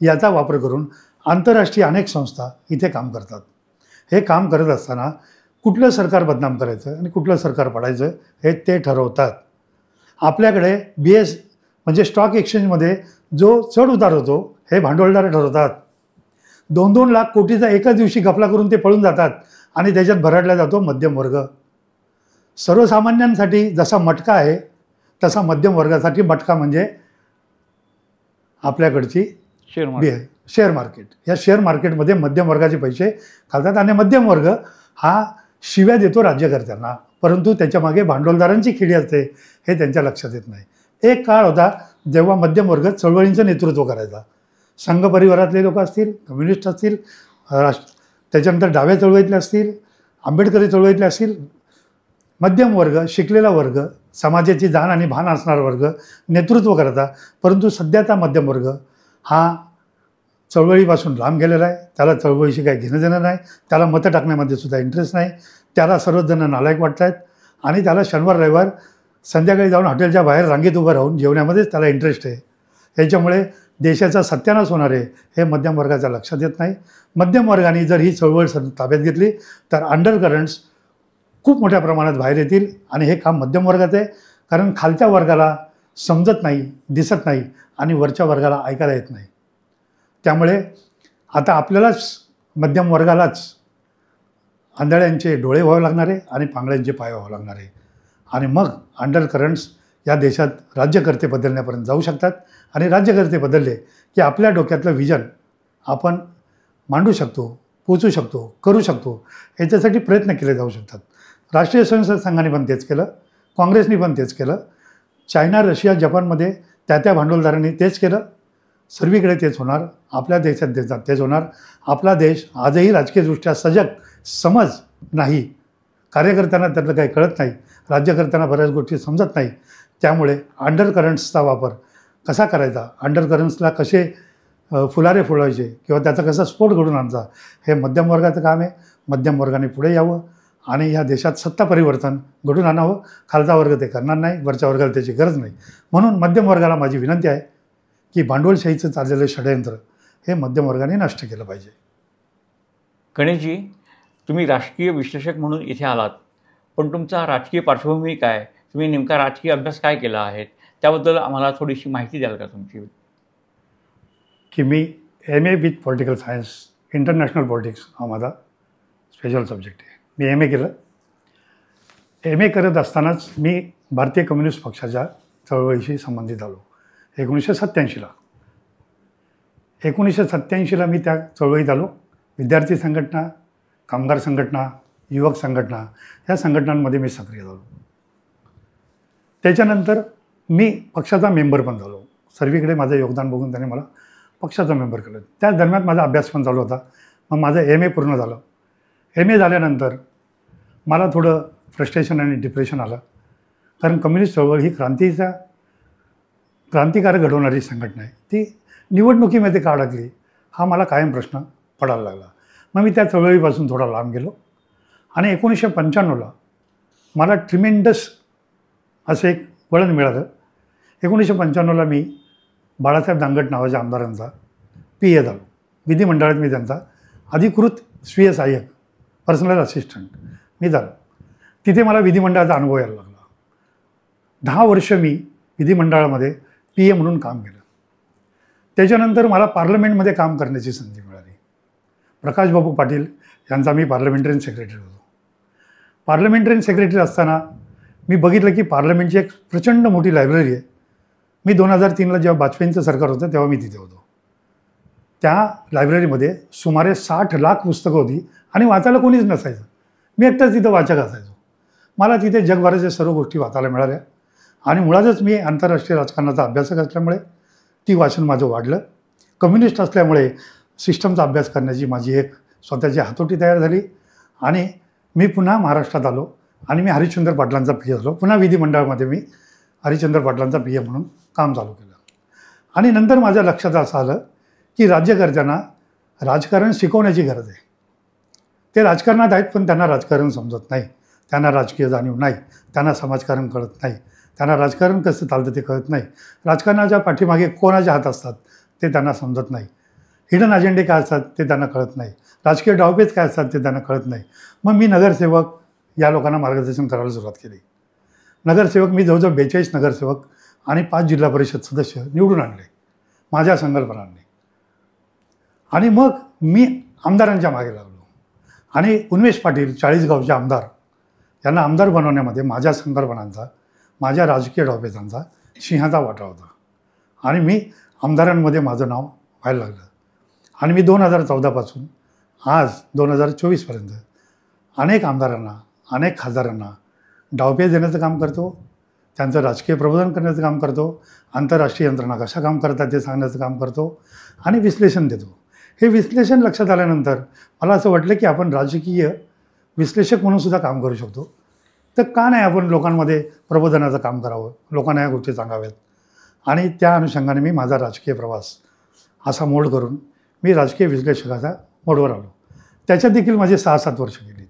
याचा वापर करून आंतरराष्ट्रीय अनेक संस्था इथे काम करतात. हे काम करत असताना कुठलं सरकार बदनाम करायचं आणि कुठलं सरकार पाडायचं हे ते ठरवतात. आपल्याकडे म्हणजे स्टॉक एक्सचेंजमध्ये जो चढ उतार होतो हे भांडवलदार ठरवतात. 2-2 लाख कोटीचा एकाच दिवशी घपला करून ते पळून जातात आणि त्याच्यात भरडला जातो मध्यम वर्ग. सर्वसामान्यांसाठी जसा मटका आहे तसा मध्यम वर्गासाठी मटका म्हणजे आपल्याकडची शेअर मार्केट. या शेअर मार्केटमध्ये मध्यम वर्गाचे पैसे घालतात आणि मध्यम वर्ग हा शिव्या देतो राज्यकर्त्यांना, परंतु त्याच्यामागे भांडवलदारांची खिडी असते हे त्यांच्या लक्षात येत नाही. एक काळ होता जेव्हा मध्यम वर्ग चळवळींचं नेतृत्व करायचा. संघ परिवारातले लोक असतील, कम्युनिस्ट असतील, त्याच्यानंतर डाव्या चळवळीतले असतील, आंबेडकरी चळवळीतले असतील, मध्यम वर्ग, शिकलेला वर्ग, समाजाची जाण आणि भान असणारा वर्ग नेतृत्व करता. परंतु सध्याचा मध्यम वर्ग हा चळवळीपासून लांब गेलेला आहे. त्याला चळवळीशी काही घेणं देणं नाही, त्याला मतं टाकण्यामध्ये सुद्धा इंटरेस्ट नाही, त्याला सर्वच जण नालायक वाटत आहेत आणि त्याला शनिवार रविवार संध्याकाळी जाऊन हॉटेलच्या बाहेर रांगेत उभं राहून जेवण्यामध्येच त्याला इंटरेस्ट आहे. याच्यामुळे देशाचा सत्यानाश होणार आहे हे मध्यम वर्गाच्या लक्षात येत नाही. मध्यम वर्गाने जर ही चळवळ ताब्यात घेतली तर अंडरकरंट्स खूप मोठ्या प्रमाणात बाहेर येतील आणि हे काम मध्यम वर्गाचं आहे. कारण खालच्या वर्गाला समजत नाही, दिसत नाही आणि वरच्या वर्गाला ऐकायला येत नाही. त्यामुळे आता आपल्यालाच मध्यम वर्गालाच आंधळ्यांचे डोळे व्हावे लागणार आहे आणि पांगळ्यांचे पाय व्हावे लागणार आहे. आणि मग अंडर करंट्स या देशात राज्यकर्ते बदलण्यापर्यंत जाऊ शकतात. आणि राज्यकर्ते बदलले की आपल्या डोक्यातलं विजन आपण मांडू शकतो, पोचू शकतो, करू शकतो. याच्यासाठी प्रयत्न केले जाऊ शकतात. राष्ट्रीय स्वयंसेवक संघाने पण तेच केलं, काँग्रेसने पण तेच केलं, चायना, रशिया, जपानमध्ये त्या भांडवलदारांनी तेच केलं. सर्वीकडे तेच होणार, आपल्या देशात तेच होणार. आपला देश आजही राजकीयदृष्ट्या सजग, समज नाही. कार्यकर्त्यांना त्यातलं काही कळत नाही, राज्यकर्त्यांना बऱ्याच गोष्टी समजत नाही. त्यामुळे अंडर करंट्सचा वापर कसा करायचा, अंडर करंट्सला कसे फुलारे फुलवायचे किंवा त्याचा कसा स्फोट घडून आणायचा, हे मध्यम वर्गाचं काम आहे. मध्यम वर्गाने पुढे यावं आणि ह्या देशात सत्ता परिवर्तन घडून आणावं. खालचा वर्ग ते करणार नाही, वरच्या वर्गाला त्याची गरज नाही. म्हणून मध्यम वर्गाला माझी विनंती आहे की भांडवलशाहीचं चाललेलं षडयंत्र हे मध्यम वर्गाने नष्ट केलं पाहिजे. गणेशजी, तुम्ही राजकीय विश्लेषक म्हणून इथे आलात, पण तुमचा राजकीय पार्श्वभूमी काय, तुम्ही नेमका राजकीय अभ्यास काय केला आहे, त्याबद्दल आम्हाला थोडीशी माहिती द्याल का तुमची? की मी MA with political science, international politics हा माझा स्पेशल सब्जेक्ट आहे. मी MA केलं. MA करत असतानाच मी भारतीय कम्युनिस्ट पक्षाच्या चळवळीशी संबंधित आलो 1987ला. 1987ला मी त्या चळवळीत आलो. विद्यार्थी संघटना, कामगार संघटना, युवक संघटना या संघटनांमध्ये मी सक्रिय झालो. त्याच्यानंतर मी पक्षाचा मेंबर पण झालो. सर्वीकडे माझं योगदान बघून त्याने मला पक्षाचा मेंबर केलं. त्या दरम्यान माझा अभ्यास पण चालू होता. मग माझं MA पूर्ण झालं. MA झाल्यानंतर मला थोडं फ्रस्ट्रेशन आणि डिप्रेशन आलं, कारण कम्युनिस्ट चळवळ ही क्रांतिकारक घडवणारी संघटना आहे. ती निवडणुकीमध्ये का अडकली हा मला कायम प्रश्न पडायला लागला. मग मी त्या चळवळीपासून थोडा लांब गेलो आणि 1995ला मला ट्रिमेंडस असं एक वळण मिळालं. 1995ला मी बाळासाहेब दांगट नावाच्या आमदारांचा PA झालो. विधिमंडळात मी त्यांचा अधिकृत स्वीय सहाय्यक, पर्सनल असिस्टंट मी झालो. तिथे मला विधिमंडळाचा अनुभव यायला लागला. 10 वर्ष मी विधिमंडळामध्ये PA म्हणून काम केलं. त्याच्यानंतर मला पार्लमेंटमध्ये काम करण्याची संधी मिळाली. प्रकाशबाबू पाटील यांचा मी पार्लमेंटरीयन सेक्रेटरी होतो. पार्लमेंटरीयन सेक्रेटरी असताना मी बघितलं की पार्लमेंटची एक प्रचंड मोठी लायब्ररी आहे. मी 2003ला जेव्हा वाजपेयींचं सरकार होतं तेव्हा मी तिथे होतो. त्या लायब्ररीमध्ये सुमारे 60 लाख पुस्तकं होती आणि वाचायला कोणीच नसायचं. मी एकटाच तिथं वाचक असायचो. मला तिथे जगभराच्या सर्व गोष्टी वाचायला मिळाल्या आणि मुळातच मी आंतरराष्ट्रीय राजकारणाचा अभ्यासक असल्यामुळे ती वाचन माझं वाढलं. कम्युनिस्ट असल्यामुळे सिस्टमचा अभ्यास करण्याची माझी एक स्वतःची हातोटी तयार झाली आणि मी पुन्हा महाराष्ट्रात आलो आणि मी हरिश्चंद्र पाटलांचा PA झालो. पुन्हा विधिमंडळामध्ये मी हरिश्चंद्र पाटलांचा PA म्हणून काम चालू केलं. आणि नंतर माझ्या लक्षात असं आलं की राज्यकर्त्यांना राजकारण शिकवण्याची गरज आहे. ते राजकारणात आहेत पण त्यांना राजकारण समजत नाही, त्यांना राजकीय जाणीव नाही, त्यांना समाजकारण कळत नाही, त्यांना राजकारण कसं चालतं ते कळत नाही, राजकारणाच्या पाठीमागे कोणाचे हात असतात ते त्यांना समजत नाही, हिडन अजेंडे काय असतात ते त्यांना कळत नाही, राजकीय डावपेच काय असतात ते त्यांना कळत नाही. मग मी नगरसेवक या लोकांना मार्गदर्शन करायला सुरुवात केली. नगरसेवक मी जवळजवळ 42 नगरसेवक आणि 5 जिल्हा परिषद सदस्य निवडून आणले माझ्या संकल्पनांनी. आणि मग मी आमदारांच्या मागे लागलो आणि उन्मेष पाटील 40 गावचे आमदार यांना आमदार बनवण्यामध्ये माझ्या संकल्पनांचा, माझ्या राजकीय डावपेचांचा सिंहाचा वाटा होता. आणि मी आमदारांमध्ये माझं नाव व्हायला लागलं. आणि मी 2014पासून आज 2024पर्यंत अनेक आमदारांना, अनेक खासदारांना डावपेच देण्याचं काम करतो, त्यांचं राजकीय प्रबोधन करण्याचं काम करतो, आंतरराष्ट्रीय यंत्रणा कशा काम करतात ते सांगण्याचं काम करतो आणि विश्लेषण देतो. हे विश्लेषण लक्षात आल्यानंतर मला असं वाटलं की आपण राजकीय विश्लेषक म्हणून सुद्धा काम करू शकतो. तर का नाही आपण लोकांमध्ये प्रबोधनाचं काम करावं, लोकांना या गोष्टी सांगाव्यात. आणि त्या अनुषंगाने मी माझा राजकीय प्रवास असा मोड करून मी राजकीय विश्लेषकाचा मोडवर आलो. त्याच्यात देखील माझे 6-7 वर्ष गेली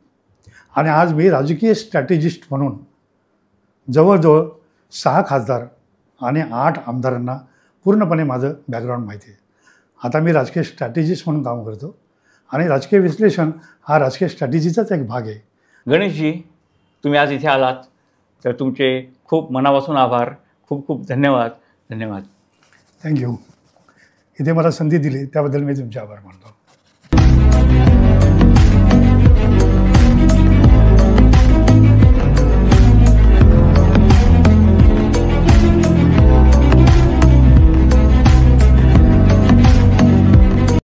आणि आज मी राजकीय स्ट्रॅटेजिस्ट म्हणून जवळजवळ 6 खासदार आणि 8 आमदारांना पूर्णपणे माझं बॅकग्राऊंड माहिती आहे. आता मी राजकीय स्ट्रॅटेजिस्ट म्हणून काम करतो आणि राजकीय विश्लेषण हा राजकीय स्ट्रॅटेजीचाच एक भाग आहे. गणेशजी, तुम्ही आज इथे आलात तर तुमचे खूप मनापासून आभार. खूप खूप धन्यवाद. धन्यवाद. थँक्यू. इथे मला संधी दिली त्याबद्दल मी तुमचे आभार मानतो.